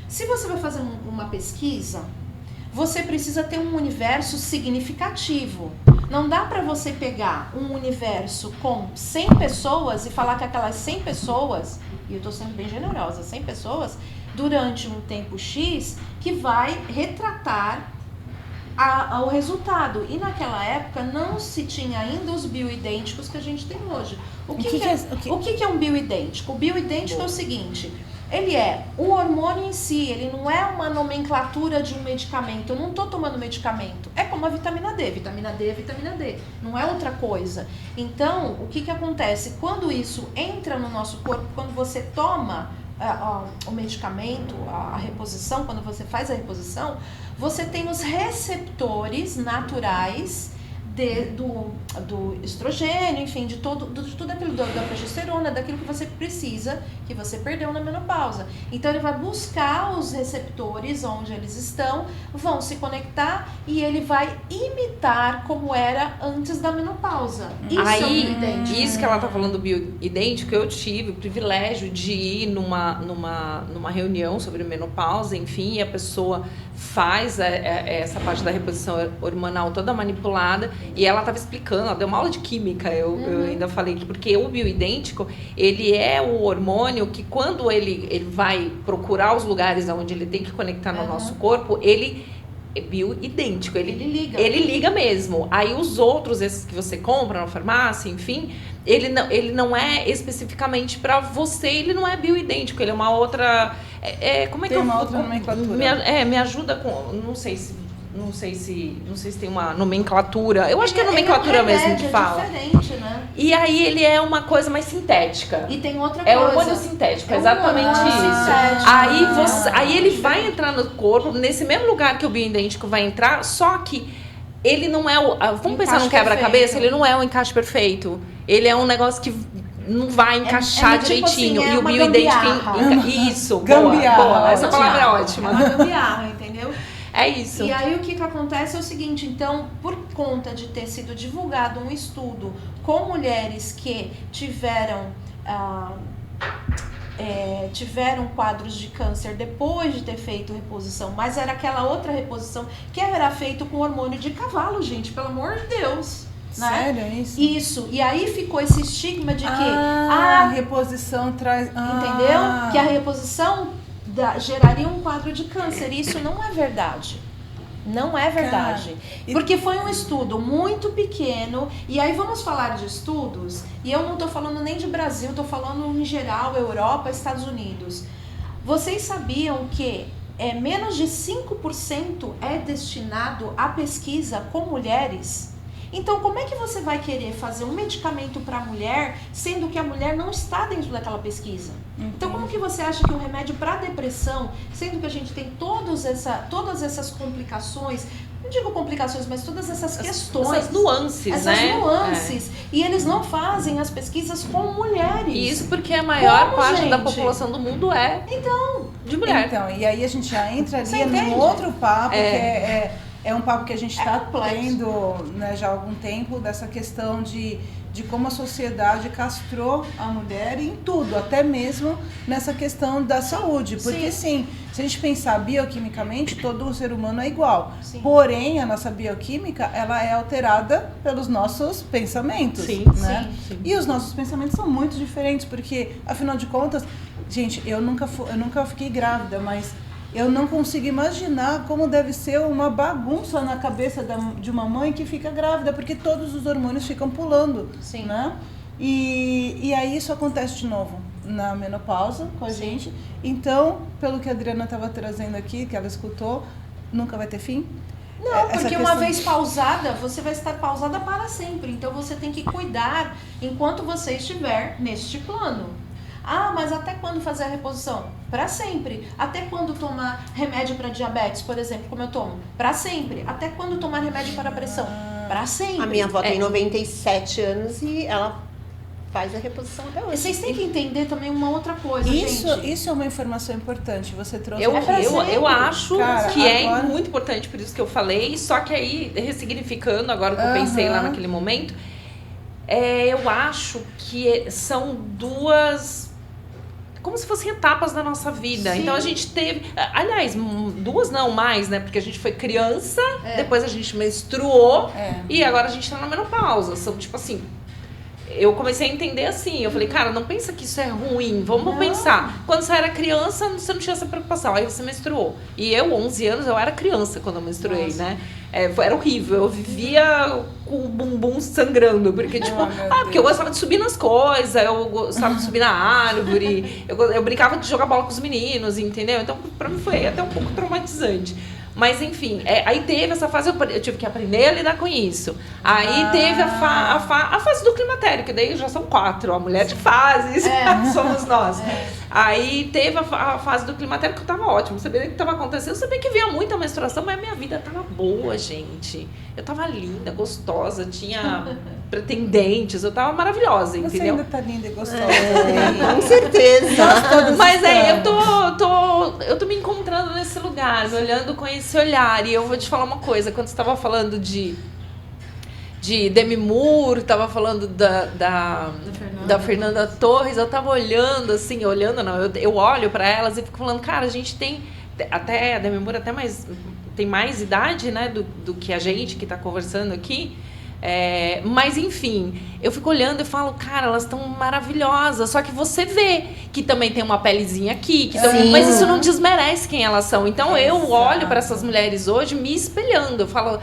Se você vai fazer uma pesquisa, você precisa ter um universo significativo. Não dá para você pegar um universo com 100 pessoas e falar que aquelas 100 pessoas, e eu estou sendo bem generosa, 100 pessoas, durante um tempo X, que vai retratar o resultado. E naquela época não se tinha ainda os bioidênticos que a gente tem hoje. O que é um bioidêntico? O bioidêntico é o seguinte: ele é o hormônio em si, ele não é uma nomenclatura de um medicamento. Eu não estou tomando medicamento. É como a vitamina D. Vitamina D é vitamina D. Não é outra coisa. Então, o que acontece? Quando isso entra no nosso corpo, quando você toma o medicamento, a reposição, quando você faz a reposição, você tem os receptores naturais do estrogênio, enfim, de tudo aquilo da progesterona, daquilo que você precisa, que você perdeu na menopausa. Então ele vai buscar os receptores onde eles estão, vão se conectar e ele vai imitar como era antes da menopausa. Isso aí, é o bioidêntico. Isso que ela tá falando do bioidêntico, eu tive o privilégio de ir numa reunião sobre menopausa, enfim, e a pessoa faz essa parte da reposição hormonal toda manipulada, e ela estava explicando, ela deu uma aula de química, eu ainda falei, porque o bioidêntico, ele é o hormônio que quando ele vai procurar os lugares onde ele tem que conectar no nosso corpo, ele é bioidêntico, ele liga mesmo. Aí os outros, esses que você compra na farmácia, enfim, ele não é especificamente para você, ele não é bioidêntico, ele é uma outra... como é tem que uma outra nomenclatura. Me ajuda com... Não sei se tem uma nomenclatura. Eu acho que é nomenclatura mesmo que fala. É diferente, né? E aí ele é uma coisa mais sintética. E tem outra É coisa. hormônio sintético, exatamente isso. Aí ele vai entrar no corpo, nesse mesmo lugar que o bioidêntico vai entrar, só que ele não é o... Vamos pensar num quebra-cabeça, ele não é o encaixe perfeito. Ele é um negócio que não vai encaixar direitinho. Tipo assim, e o bioidêntico... Isso, boa. Essa palavra é ótima. É uma gambiarra, entendeu? É isso. E aí o que acontece é o seguinte, então, por conta de ter sido divulgado um estudo com mulheres que tiveram quadros de câncer depois de ter feito reposição, mas era aquela outra reposição que era feito com hormônio de cavalo, gente, pelo amor de Deus. Né? Sério, isso? Isso. E aí ficou esse estigma de que a reposição traz... Entendeu? Que a reposição geraria um quadro de câncer. Isso não é verdade. Não é verdade. Porque foi um estudo muito pequeno. E aí vamos falar de estudos. E eu não estou falando nem de Brasil, estou falando em geral, Europa, Estados Unidos. Vocês sabiam que menos de 5% é destinado à pesquisa com mulheres? Então, como é que você vai querer fazer um medicamento para a mulher, sendo que a mulher não está dentro daquela pesquisa? Então, como que você acha que um remédio para depressão, sendo que a gente tem todas essas complicações, não digo complicações, mas todas essas questões, essas nuances, essas nuances, e eles não fazem as pesquisas com mulheres. Isso porque a maior parte da população do mundo de mulher. Então, e aí a gente já entra ali num outro papo, que é um papo que a gente está tendo, né, já há algum tempo, dessa questão de como a sociedade castrou a mulher em tudo, até mesmo nessa questão da saúde. Porque sim, se a gente pensar bioquimicamente, todo ser humano é igual. Sim. Porém, a nossa bioquímica, ela é alterada pelos nossos pensamentos. Sim, né? Sim. E os nossos pensamentos são muito diferentes, porque, afinal de contas, gente, eu nunca fiquei grávida, mas... eu não consigo imaginar como deve ser uma bagunça na cabeça de uma mãe que fica grávida, porque todos os hormônios ficam pulando, né? E aí isso acontece de novo na menopausa com a gente. Então, pelo que a Adriana estava trazendo aqui, que ela escutou, nunca vai ter fim? Não, porque uma vez pausada, você vai estar pausada para sempre. Então, você tem que cuidar enquanto você estiver neste plano. Mas até quando fazer a reposição? Para sempre. Até quando tomar remédio para diabetes, por exemplo, como eu tomo? Para sempre. Até quando tomar remédio para pressão? Para sempre. A minha avó tem 97 anos e ela faz a reposição até hoje. Vocês têm que entender também uma outra coisa, gente. Isso é uma informação importante. Você trouxe eu acho que agora... é muito importante, por isso que eu falei. Só que aí, ressignificando agora o que eu pensei lá naquele momento, eu acho que são duas... como se fossem etapas da nossa vida. Sim. Então a gente teve... aliás, duas não, mais, né? Porque a gente foi criança, depois a gente menstruou e agora a gente tá na menopausa. São tipo assim... eu comecei a entender assim. Eu falei, cara, não pensa que isso é ruim. Vamos pensar. Quando você era criança, você não tinha essa preocupação. Aí você menstruou. E eu, 11 anos, eu era criança quando eu menstruei, né? Era horrível. Eu vivia com o bumbum sangrando. Porque, tipo, porque eu gostava de subir nas coisas. Eu gostava de subir na árvore. Eu brincava de jogar bola com os meninos, entendeu? Então, pra mim foi até um pouco traumatizante. Mas, enfim, aí teve essa fase, eu tive que aprender a lidar com isso. Aí teve a fase do climatério, que daí já são 4, a mulher de fases, somos nós. Aí teve a fase do climatério, que eu tava ótimo, sabia o que tava acontecendo, eu sabia que vinha muita menstruação, mas a minha vida tava boa, gente. Eu tava linda, gostosa, tinha pretendentes, eu tava maravilhosa, entendeu? Você ainda tá linda e gostosa. Com certeza. Mas eu tô me encontrando nesse lugar, me olhando com esse olhar. E eu vou te falar uma coisa, quando você tava falando de Demi Moore, tava falando da Fernanda Torres, eu tava olhando assim, eu olho pra elas e fico falando, cara, a gente tem, até a Demi Moore tem mais idade, né, do que a gente que tá conversando aqui. Mas enfim, eu fico olhando e falo, cara, elas estão maravilhosas. Só que você vê que também tem uma pelezinha aqui, mas isso não desmerece quem elas são. Então eu olho para essas mulheres hoje me espelhando. Eu falo,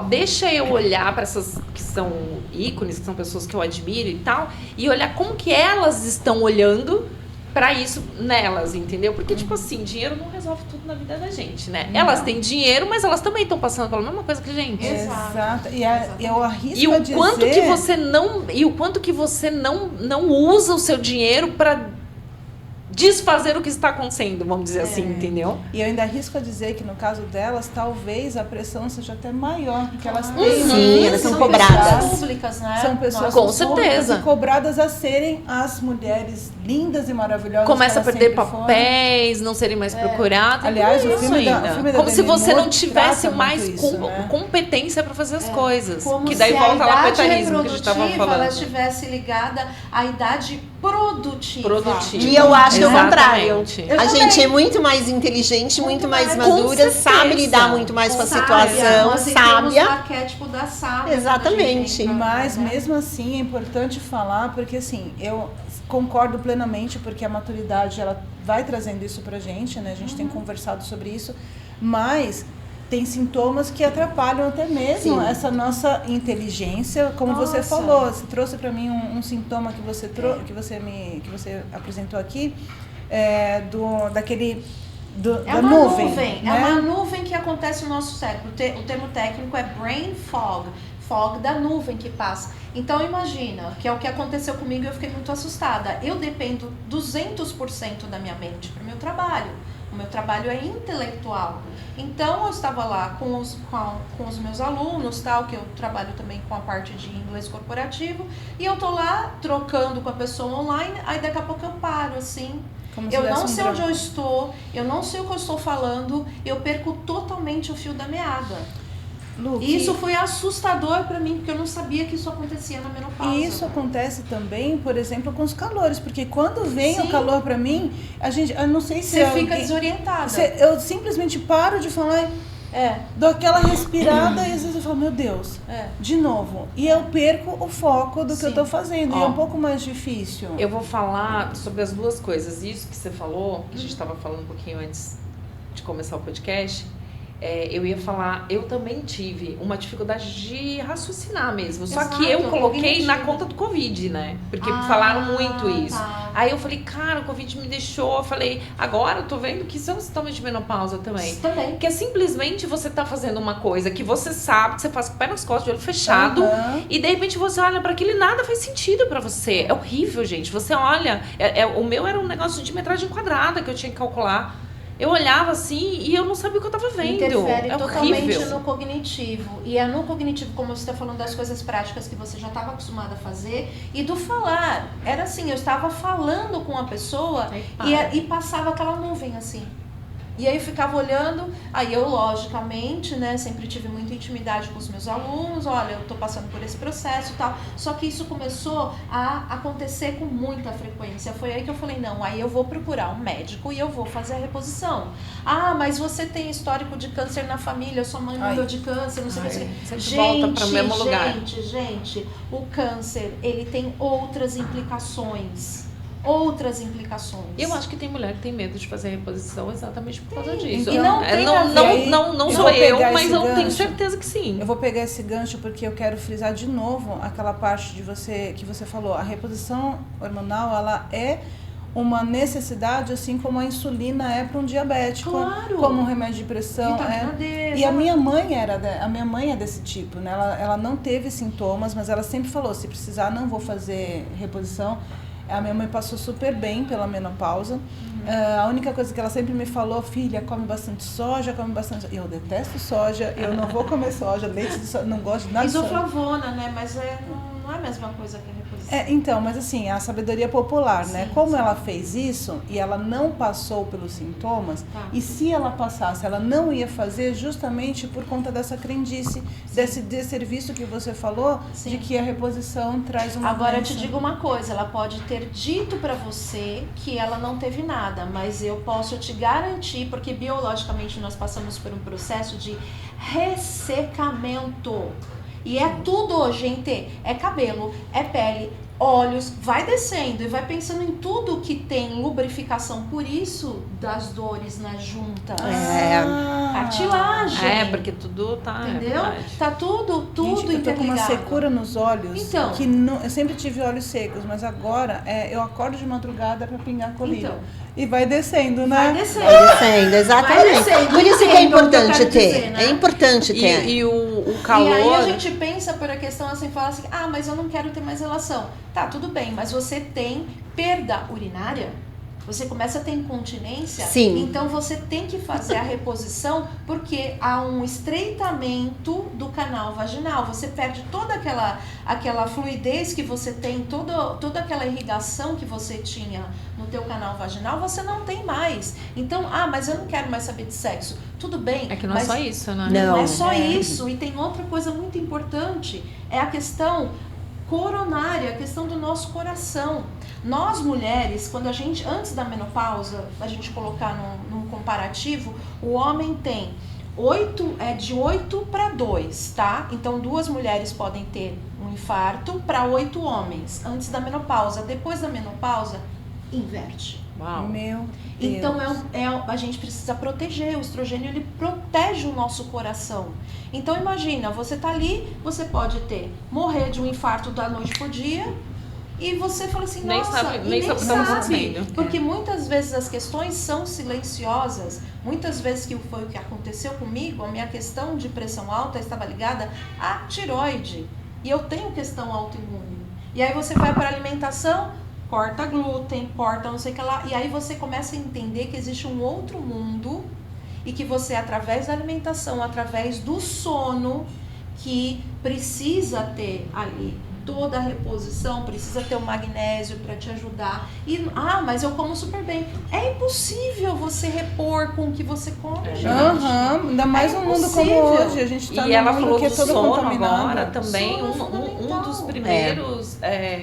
deixa eu olhar para essas que são ícones, que são pessoas que eu admiro e tal, e olhar como que elas estão olhando pra isso nelas, entendeu? Porque, tipo assim, dinheiro não resolve tudo na vida da gente, né? Não. Elas têm dinheiro, mas elas também estão passando pela mesma coisa que a gente. Exato. E eu arrisco e o quanto que você não usa o seu dinheiro pra desfazer o que está acontecendo, vamos dizer assim, entendeu? E eu ainda arrisco a dizer que no caso delas, talvez a pressão seja até maior, porque elas têm... Sim, elas são cobradas. Públicas, né? São pessoas com certeza e cobradas a serem as mulheres lindas e maravilhosas. Começa a perder papéis, não serem mais procuradas. Aliás, o filme da como se você não tivesse mais isso, né? competência para fazer as coisas. Como que daí se volta a lá pro idade etarismo que a gente estava falando. ela estivesse ligada à idade produtiva. E eu acho que é o contrário. A gente é muito mais inteligente, muito mais madura, sabe lidar muito mais com a situação, Nós sábia. o arquétipo da sábia. Exatamente. Mas mesmo assim é importante falar, porque assim, eu concordo plenamente, porque a maturidade ela vai trazendo isso pra gente, né? A gente tem conversado sobre isso, mas tem sintomas que atrapalham até mesmo essa nossa inteligência, como você falou. Você trouxe para mim um sintoma que você apresentou aqui, da nuvem. Né? É uma nuvem que acontece no nosso cérebro. O termo técnico é brain fog. Fog da nuvem que passa. Então imagina, que é o que aconteceu comigo e eu fiquei muito assustada. Eu dependo 200% da minha mente para o meu trabalho. O meu trabalho é intelectual. Então eu estava lá com os meus alunos, tal, que eu trabalho também com a parte de inglês corporativo, e eu tô lá trocando com a pessoa online, aí daqui a pouco eu paro assim. Eu não sei onde eu estou, eu não sei o que eu estou falando, eu perco totalmente o fio da meada. Lu, isso foi assustador para mim, porque eu não sabia que isso acontecia na menopausa. E isso acontece também, por exemplo, com os calores, porque quando vem o calor para mim, eu não sei se você fica desorientada. Eu simplesmente paro de falar, dou aquela respirada e às vezes eu falo, meu Deus, de novo. E eu perco o foco do que eu tô fazendo, e é um pouco mais difícil. Eu vou falar sobre as duas coisas. Isso que você falou, que a gente estava falando um pouquinho antes de começar o podcast. Eu ia falar, eu também tive uma dificuldade de raciocinar mesmo. Só que eu coloquei na conta do Covid, né? Porque falaram muito isso. Tá. Aí eu falei, cara, o Covid me deixou. Eu falei, agora eu tô vendo que isso é um sintoma de menopausa também. Que é simplesmente você tá fazendo uma coisa que você sabe, que você faz com o pé nas costas, de olho fechado. E de repente você olha para aquilo e nada faz sentido para você. É horrível, gente. Você olha, o meu era um negócio de metragem quadrada que eu tinha que calcular. Eu olhava assim e eu não sabia o que eu estava vendo. Interfere totalmente horrível. no cognitivo. E é no cognitivo, como você está falando das coisas práticas que você já estava acostumada a fazer. E do falar. Era assim, eu estava falando com a pessoa e passava aquela nuvem assim. E aí eu ficava olhando, aí eu, logicamente, né, sempre tive muita intimidade com os meus alunos, olha, eu tô passando por esse processo e tal. Só que isso começou a acontecer com muita frequência. Foi aí que eu falei, não, aí eu vou procurar um médico e eu vou fazer a reposição. Ah, mas você tem histórico de câncer na família, sua mãe morreu de câncer, não sei o que. Sempre volta para o mesmo lugar. Gente, o câncer, ele tem outras implicações. Outras implicações. Eu acho que tem mulher que tem medo de fazer reposição exatamente por causa disso. E não tem a ver. Não Eu sou vou eu, pegar mas esse eu tenho gancho. certeza que sim. Eu vou pegar esse gancho porque eu quero frisar de novo aquela parte de você que você falou. A reposição hormonal, ela é uma necessidade, assim como a insulina é para um diabético, Claro. como um remédio de pressão. Vitamina D, E a minha mãe é desse tipo, né? Ela não teve sintomas, mas ela sempre falou, se precisar, não vou fazer reposição. A minha mãe passou super bem pela menopausa. A única coisa que ela sempre me falou, filha, come bastante soja, come bastante... Eu detesto soja, eu não vou comer soja, leite de soja, não gosto de nada de soja. Isoflavona, né? Mas não é a mesma coisa que a reposição. Então, mas assim, a sabedoria popular, né? Sim, Como sim. ela fez isso e ela não passou pelos sintomas, Tá. e se ela passasse, ela não ia fazer justamente por conta dessa crendice, desse desserviço que você falou, Sim. de que a reposição traz uma Agora eu doença. te digo uma coisa, ela pode ter dito pra você que ela não teve nada, mas eu posso te garantir, porque biologicamente nós passamos por um processo de ressecamento. E é tudo, gente, é cabelo, é pele, olhos, vai descendo e vai pensando em tudo que tem lubrificação, por isso das dores nas juntas. Cartilagem. Porque tudo tá... Entendeu? É verdade. Tá tudo Gente, eu tô com uma interligado. secura nos olhos, Então. que eu sempre tive olhos secos, mas agora eu acordo de madrugada pra pingar colírio. Então. E vai descendo, né? Vai descendo. Vai descendo, exatamente. Vai descendo, Por isso que é entendo o que eu importante quero ter. dizer, né? É importante ter. E o calor... E aí a gente pensa por a questão assim, fala assim, mas eu não quero ter mais relação. Tá, tudo bem, mas você tem perda urinária? Você começa a ter incontinência? Sim. Então você tem que fazer a reposição porque há um estreitamento do canal vaginal. Você perde toda aquela fluidez que você tem, toda aquela irrigação que você tinha no teu canal vaginal, você não tem mais. Então, mas eu não quero mais saber de sexo. Tudo bem. É que não mas é só isso, né? não Não. é só isso. E tem outra coisa muito importante. É a questão coronária, a questão do nosso coração. Nós mulheres, quando antes da menopausa, a gente colocar num comparativo, o homem tem de 8 para 2, tá? Então 2 mulheres podem ter um infarto para 8 homens antes da menopausa. Depois da menopausa, inverte. Uau. Meu Deus. Então a gente precisa proteger. O estrogênio, ele protege o nosso coração. Então imagina, você tá ali, você pode morrer de um infarto da noite pro dia e você fala assim, Nem nossa, sabe- e nem sabe o que tá acontecendo. porque muitas vezes as questões são silenciosas. Muitas vezes que foi o que aconteceu comigo, a minha questão de pressão alta estava ligada à tireoide. E eu tenho questão autoimune. E aí você vai para a alimentação, corta glúten, corta não sei o que lá, e aí você começa a entender que existe um outro mundo e que você, através da alimentação, através do sono, que precisa ter ali toda a reposição, precisa ter o magnésio para te ajudar. E, mas eu como super bem. É impossível você repor com o que você come, gente. Ainda mais É um mundo como impossível. hoje. A gente tá E num ela mundo falou que é do todo sono contaminado. agora também. Sono é Um fundamental. dos primeiros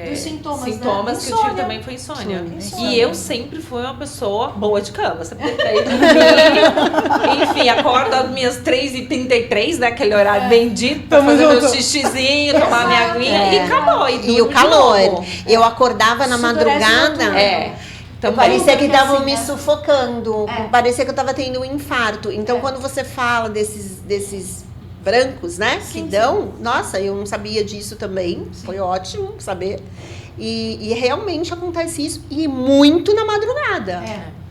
Dos sintomas, né? que eu tive Insônia. também foi insônia. Insônia. E eu sempre fui uma pessoa boa de cama. Sempre tentei dormir. Enfim, acordo às minhas 3h33, né? Aquele horário bendito, pra Tamo fazer meu junto. xixizinho, tomar minha aguinha e acabou. E durmo o de calor. novo. Eu acordava na Isso endurece madrugada. muito. Também. Parecia que Porque estavam assim, me né? sufocando. É. Parecia que eu tava tendo um infarto. Então, É. quando você fala desses brancos, né? Sim, que dão. Nossa, eu não sabia disso também. Sim. Foi ótimo saber. E realmente acontece isso. E muito na madrugada.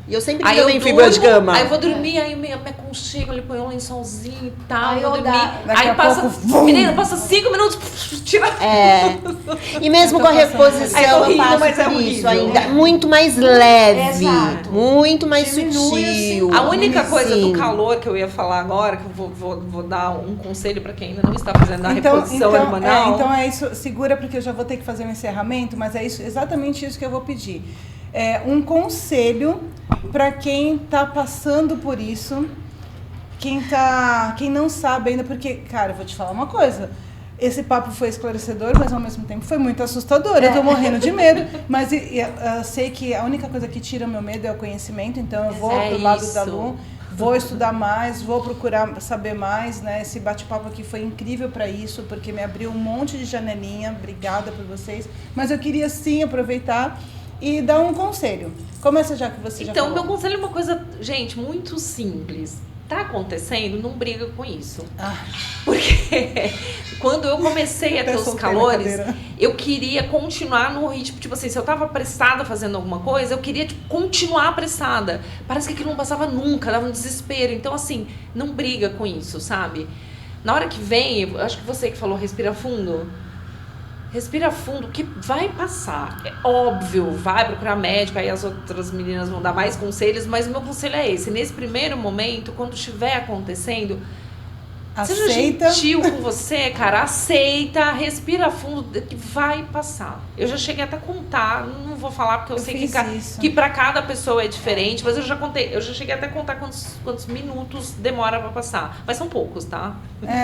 E eu sempre Aí também eu fui boa de durmo, cama. aí eu vou dormir, aí me aconchego, ele põe um lençolzinho e tal, Aí eu vou eu dormir. Daqui Aí a passa, pouco, vum! menina, passa 5 minutos, tira. E mesmo Eu com a tô passando reposição, Aí é eu horrível, passo mas é por isso horrível. ainda. Muito mais leve. Exato. Muito mais Diminui, sutil. assim, A única coisa Sim. do calor que eu ia falar agora, que eu vou dar um conselho pra quem ainda não está fazendo a reposição hormonal. Então é isso, segura porque eu já vou ter que fazer um encerramento, mas é isso, exatamente isso que eu vou pedir. Um conselho para quem tá passando por isso, quem não sabe ainda, porque, cara, eu vou te falar uma coisa. Esse papo foi esclarecedor, mas ao mesmo tempo foi muito assustador. Eu tô morrendo de medo, mas eu sei que a única coisa que tira o meu medo é o conhecimento, então eu vou pro lado da Lu, vou estudar mais, vou procurar saber mais, né? Esse bate-papo aqui foi incrível para isso, porque me abriu um monte de janelinha. Obrigada por vocês. Mas eu queria sim aproveitar e dar um conselho. Começa já que você já falou. Então, meu conselho é uma coisa, gente, muito simples. Tá acontecendo, não briga com isso. Porque quando eu comecei a ter os calores, eu queria continuar no ritmo, tipo assim, se eu tava apressada fazendo alguma coisa, eu queria tipo, continuar apressada. Parece que aquilo não passava nunca, dava um desespero. Então, assim, não briga com isso, sabe? Na hora que vem, eu acho que você que falou, respira fundo. Respira fundo, que vai passar. É óbvio, vai procurar médico, aí as outras meninas vão dar mais conselhos, mas o meu conselho é esse. Nesse primeiro momento, quando estiver acontecendo, aceita. Seja gentil com você, cara, aceita, respira fundo, que vai passar. Eu já cheguei até a contar, não vou falar porque eu sei que pra cada pessoa é diferente, mas eu já cheguei até a contar quantos minutos demora pra passar. Mas são poucos, tá?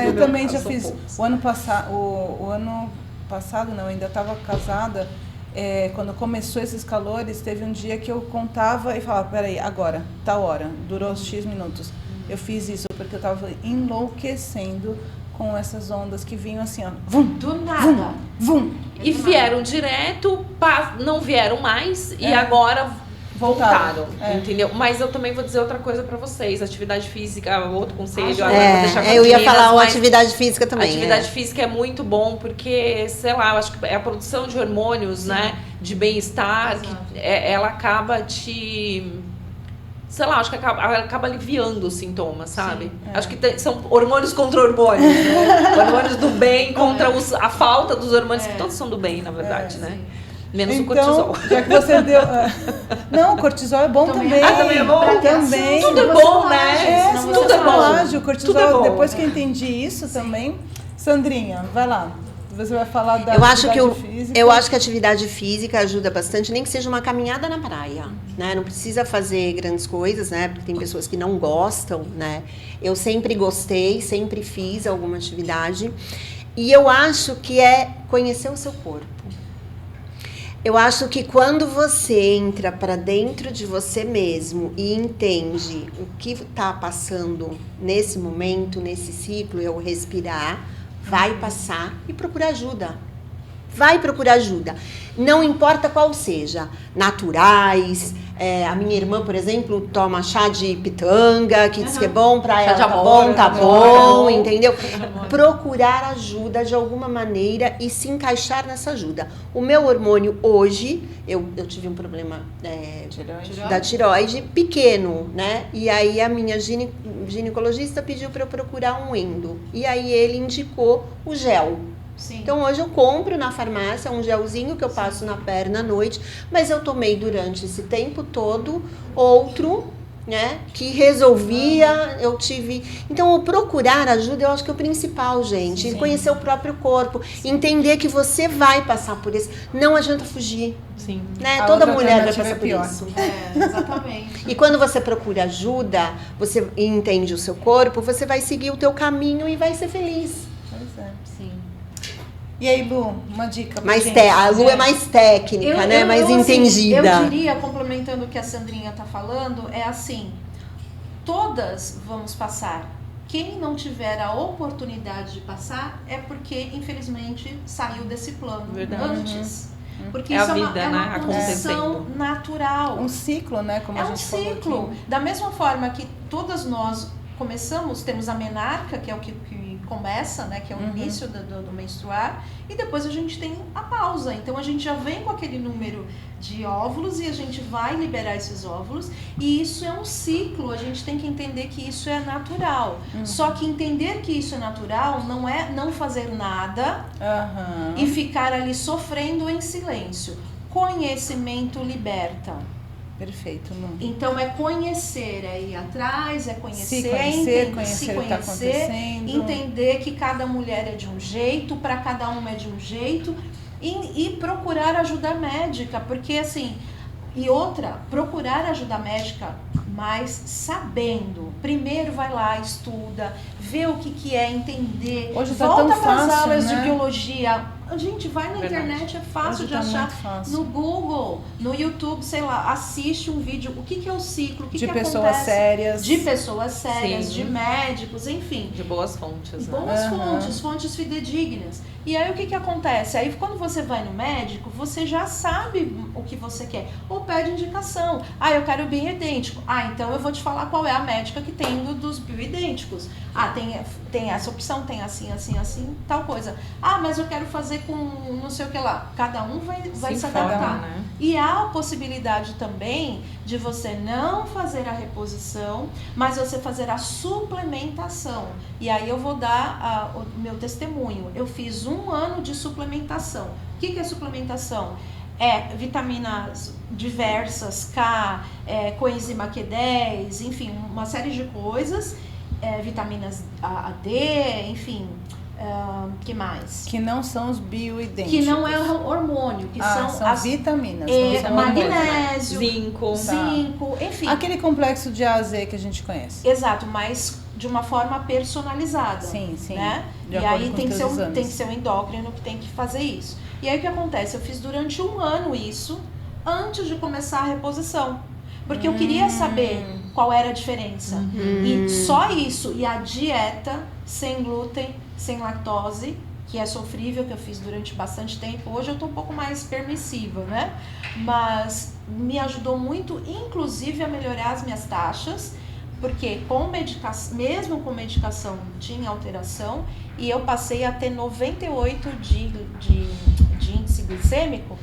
Eu também já fiz. Poucos. O ano passado não, ainda estava casada, quando começou esses calores, teve um dia que eu contava e falava, peraí, agora, tal hora, durou X minutos. Eu fiz isso porque eu estava enlouquecendo com essas ondas que vinham assim, ó, vum, do nada, vum. E vieram direto, não vieram mais, e agora voltaram, entendeu? Mas eu também vou dizer outra coisa pra vocês. Atividade física, outro conselho. Vou deixar eu ia falar a atividade física também. Atividade física é muito bom porque, sei lá, eu acho que é a produção de hormônios, né? De bem-estar, que ela acaba te... Sei lá, acho que acaba aliviando os sintomas, sabe? Acho que são hormônios contra hormônios, né? Hormônios do bem contra a falta dos hormônios, que todos são do bem, na verdade, né? Menos então, o cortisol. Já que você deu... Não, o cortisol é bom também. Também é bom? Também. Tudo é bom, né? Tudo é bom. O cortisol, depois que eu entendi isso também... Sandrinha, vai lá. Você vai falar da atividade física. Eu acho que a atividade física ajuda bastante, nem que seja uma caminhada na praia, né? Não precisa fazer grandes coisas, né? Porque tem pessoas que não gostam, né? Eu sempre gostei, sempre fiz alguma atividade. E eu acho que é conhecer o seu corpo. Eu acho que quando você entra para dentro de você mesmo e entende o que está passando nesse momento, nesse ciclo, é o respirar, vai passar e procurar ajuda. Vai procurar ajuda. Não importa qual seja, naturais. A minha irmã, por exemplo, toma chá de pitanga, que diz que é bom para ela, tá bom, entendeu? Procurar ajuda de alguma maneira e se encaixar nessa ajuda. O meu hormônio hoje, eu tive um problema da tireoide pequeno, né? E aí a minha ginecologista pediu para eu procurar um endo. E aí ele indicou o gel. Sim. Então hoje eu compro na farmácia um gelzinho que eu passo na perna à noite, mas eu tomei durante esse tempo todo outro, né, que resolvia, eu tive... Então o procurar ajuda eu acho que é o principal, gente. Conhecer o próprio corpo, entender que você vai passar por isso, não adianta fugir. Sim. Né? Toda mulher vai passar por isso. Exatamente. E quando você procura ajuda, você entende o seu corpo, você vai seguir o teu caminho e vai ser feliz. E aí, Lu, uma dica pra gente. A Lu é mais técnica, né? Mais entendida. Eu diria, complementando o que a Sandrinha tá falando, é assim, todas vamos passar. Quem não tiver a oportunidade de passar é porque, infelizmente, saiu desse plano antes. Porque isso vida, é uma condição natural. Um ciclo, né? Como a gente falou aqui. É um ciclo. Da mesma forma que todas nós começamos, temos a menarca, que é o que começa, né, que é o início do menstruar, e depois a gente tem a pausa. Então a gente já vem com aquele número de óvulos e a gente vai liberar esses óvulos, e isso é um ciclo. A gente tem que entender que isso é natural. Só que entender que isso é natural não é não fazer nada e ficar ali sofrendo em silêncio. Conhecimento liberta. Perfeito, Lu. Então é conhecer, é ir atrás, é conhecer, conhecer o que tá acontecendo, entender que cada mulher é de um jeito, para cada uma é de um jeito, e procurar ajuda médica, porque assim, E outra, procurar ajuda médica, mas sabendo. Primeiro vai lá, estuda, vê o que é, entender. Hoje tá volta tão para as fácil, aulas né? de biologia. Gente, vai na Verdade. internet, é fácil Hoje de tá achar. muito fácil. No Google, no YouTube, sei lá, assiste um vídeo. O que é o ciclo? O que De que pessoas acontece? sérias. De pessoas sérias, Sim. de médicos, enfim. De boas fontes, né? Boas Aham. fontes fidedignas. E aí o que acontece? Aí quando você vai no médico, você já sabe o que você quer. Ou pede indicação. Ah, eu quero bioidêntico. Ah, então eu vou te falar qual é a médica que tem dos bioidênticos. Ah, tem essa opção, tem assim, tal coisa. Ah, mas eu quero fazer com não sei o que lá. Cada um vai se adaptar. Né? E há a possibilidade também de você não fazer a reposição, mas você fazer a suplementação. E aí eu vou dar o meu testemunho. Eu fiz 1 ano de suplementação. O que é suplementação? É vitaminas diversas, K, coenzima Q10, enfim, uma série de coisas, vitaminas A, D, enfim, que mais? Que não são os bioidênticos. Que não é hormônio, que são as vitaminas. é, não são hormônios. magnésio, Zinco. zinco, enfim. Aquele complexo de A a Z que a gente conhece. Exato, mas de uma forma personalizada. Sim, sim. Né? De E acordo aí com tem os que, teus ser exames. tem que ser um endócrino que tem que fazer isso. E aí o que acontece? Eu fiz durante 1 ano isso, antes de começar a reposição. Porque eu queria saber qual era a diferença. E só isso, e a dieta sem glúten, sem lactose, que é sofrível, que eu fiz durante bastante tempo. Hoje eu tô um pouco mais permissiva, né? Mas me ajudou muito, inclusive, a melhorar as minhas taxas, porque mesmo com medicação tinha alteração, e eu passei a ter 98 de índice glicêmico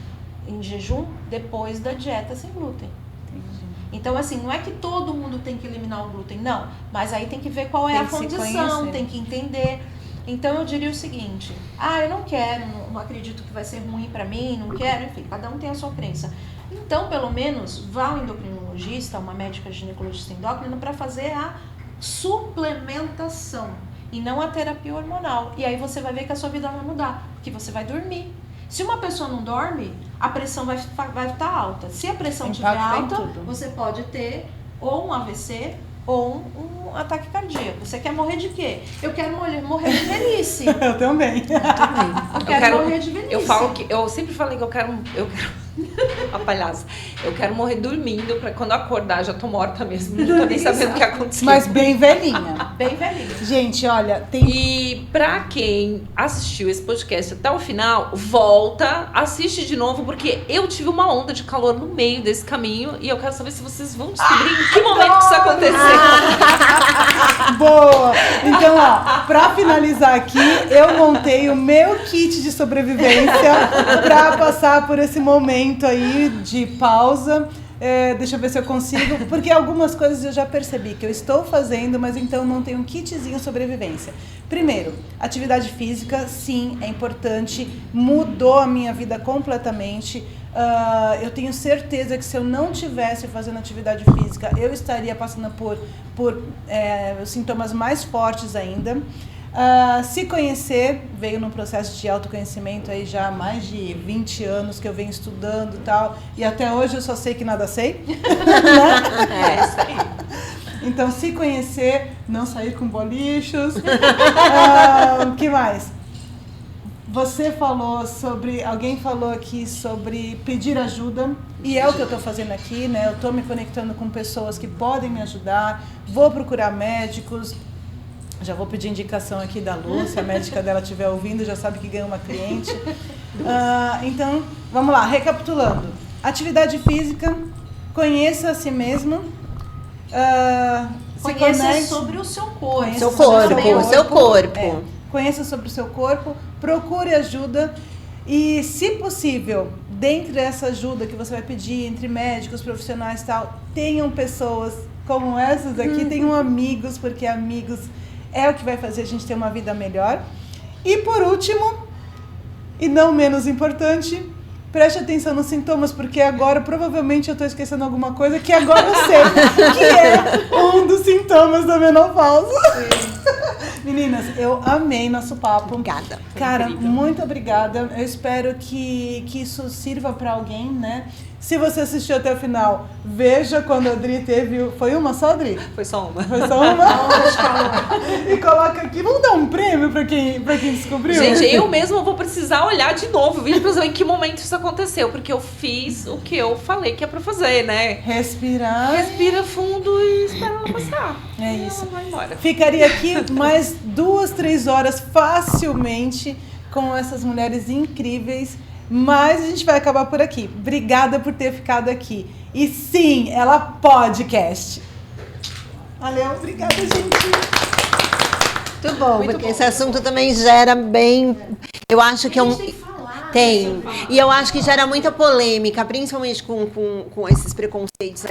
em jejum depois da dieta sem glúten. Então, assim, não é que todo mundo tem que eliminar o glúten, não. Mas aí tem que ver qual é Tem a que se condição, conhecer. tem que entender. Então, eu diria o seguinte: eu não quero, não acredito que vai ser ruim pra mim, não quero, enfim, cada um tem a sua crença. Então, pelo menos, vá ao endocrinologista, uma médica ginecologista endócrina, para fazer a suplementação e não a terapia hormonal. E aí você vai ver que a sua vida vai mudar, porque você vai dormir. Se uma pessoa não dorme, a pressão vai estar alta. Se a pressão estiver Impacta em alta, tudo. você pode ter ou um AVC ou um ataque cardíaco. Você quer morrer de quê? Eu quero morrer de velhice. Eu também. Eu quero morrer de velhice. Eu sempre falei que eu quero a palhaça. Eu quero morrer dormindo, pra quando eu acordar já tô morta mesmo. Não tô nem sabendo o que aconteceu. Mas bem velhinha. Bem velhice. Gente, olha, tem... E pra quem assistiu esse podcast até o final, volta, assiste de novo, porque eu tive uma onda de calor no meio desse caminho e eu quero saber se vocês vão descobrir em que momento que isso aconteceu. Boa! Então, ó, pra finalizar aqui, eu montei o meu kit de sobrevivência pra passar por esse momento aí de pausa. Deixa eu ver se eu consigo, porque algumas coisas eu já percebi que eu estou fazendo, mas então não tenho um kitzinho sobrevivência. Primeiro, atividade física, sim, é importante, mudou a minha vida completamente. Eu tenho certeza que se eu não tivesse fazendo atividade física, eu estaria passando por sintomas mais fortes ainda. Se conhecer, veio num processo de autoconhecimento aí já há mais de 20 anos que eu venho estudando e tal, e até hoje eu só sei que nada sei. É, isso aí. Então, se conhecer, não sair com bolichos. O que mais? Alguém falou aqui sobre pedir ajuda, e é o que eu estou fazendo aqui, né? Eu estou me conectando com pessoas que podem me ajudar, vou procurar médicos. Já vou pedir indicação aqui da Lu, se a médica dela estiver ouvindo, já sabe que ganha uma cliente. Então, vamos lá, recapitulando. Atividade física, conheça a si mesmo. Conheça sobre o seu corpo. Seu Seu corpo. Conheça sobre o seu corpo, procure ajuda e, se possível, dentro dessa ajuda que você vai pedir entre médicos, profissionais e tal, tenham pessoas como essas aqui, tenham amigos, porque amigos é o que vai fazer a gente ter uma vida melhor. E por último, e não menos importante, preste atenção nos sintomas, porque agora provavelmente eu estou esquecendo alguma coisa que agora eu sei que é um dos sintomas da menopausa. Meninas, eu amei nosso papo. Obrigada. Cara, incrível. muito obrigada. Eu espero que isso sirva para alguém, né? Se você assistiu até o final, veja quando a Adri teve... Foi uma só, Adri? Foi só uma. Foi só uma? E coloca aqui. Vamos dar um prêmio pra quem descobriu? Gente, eu mesma vou precisar olhar de novo o vídeo pra saber em que momento isso aconteceu. Porque eu fiz o que eu falei que é pra fazer, né? Respirar. Respira fundo e espera ela passar. É E isso. ela vai embora. Ficaria aqui mais 2, 3 horas facilmente com essas mulheres incríveis. Mas a gente vai acabar por aqui. Obrigada por ter ficado aqui. E sim, ela podcast. Valeu, obrigada, gente. Muito bom, Muito porque bom. esse assunto também gera bem... Eu acho que é um... Tem. E eu acho que gera muita polêmica, principalmente com esses preconceitos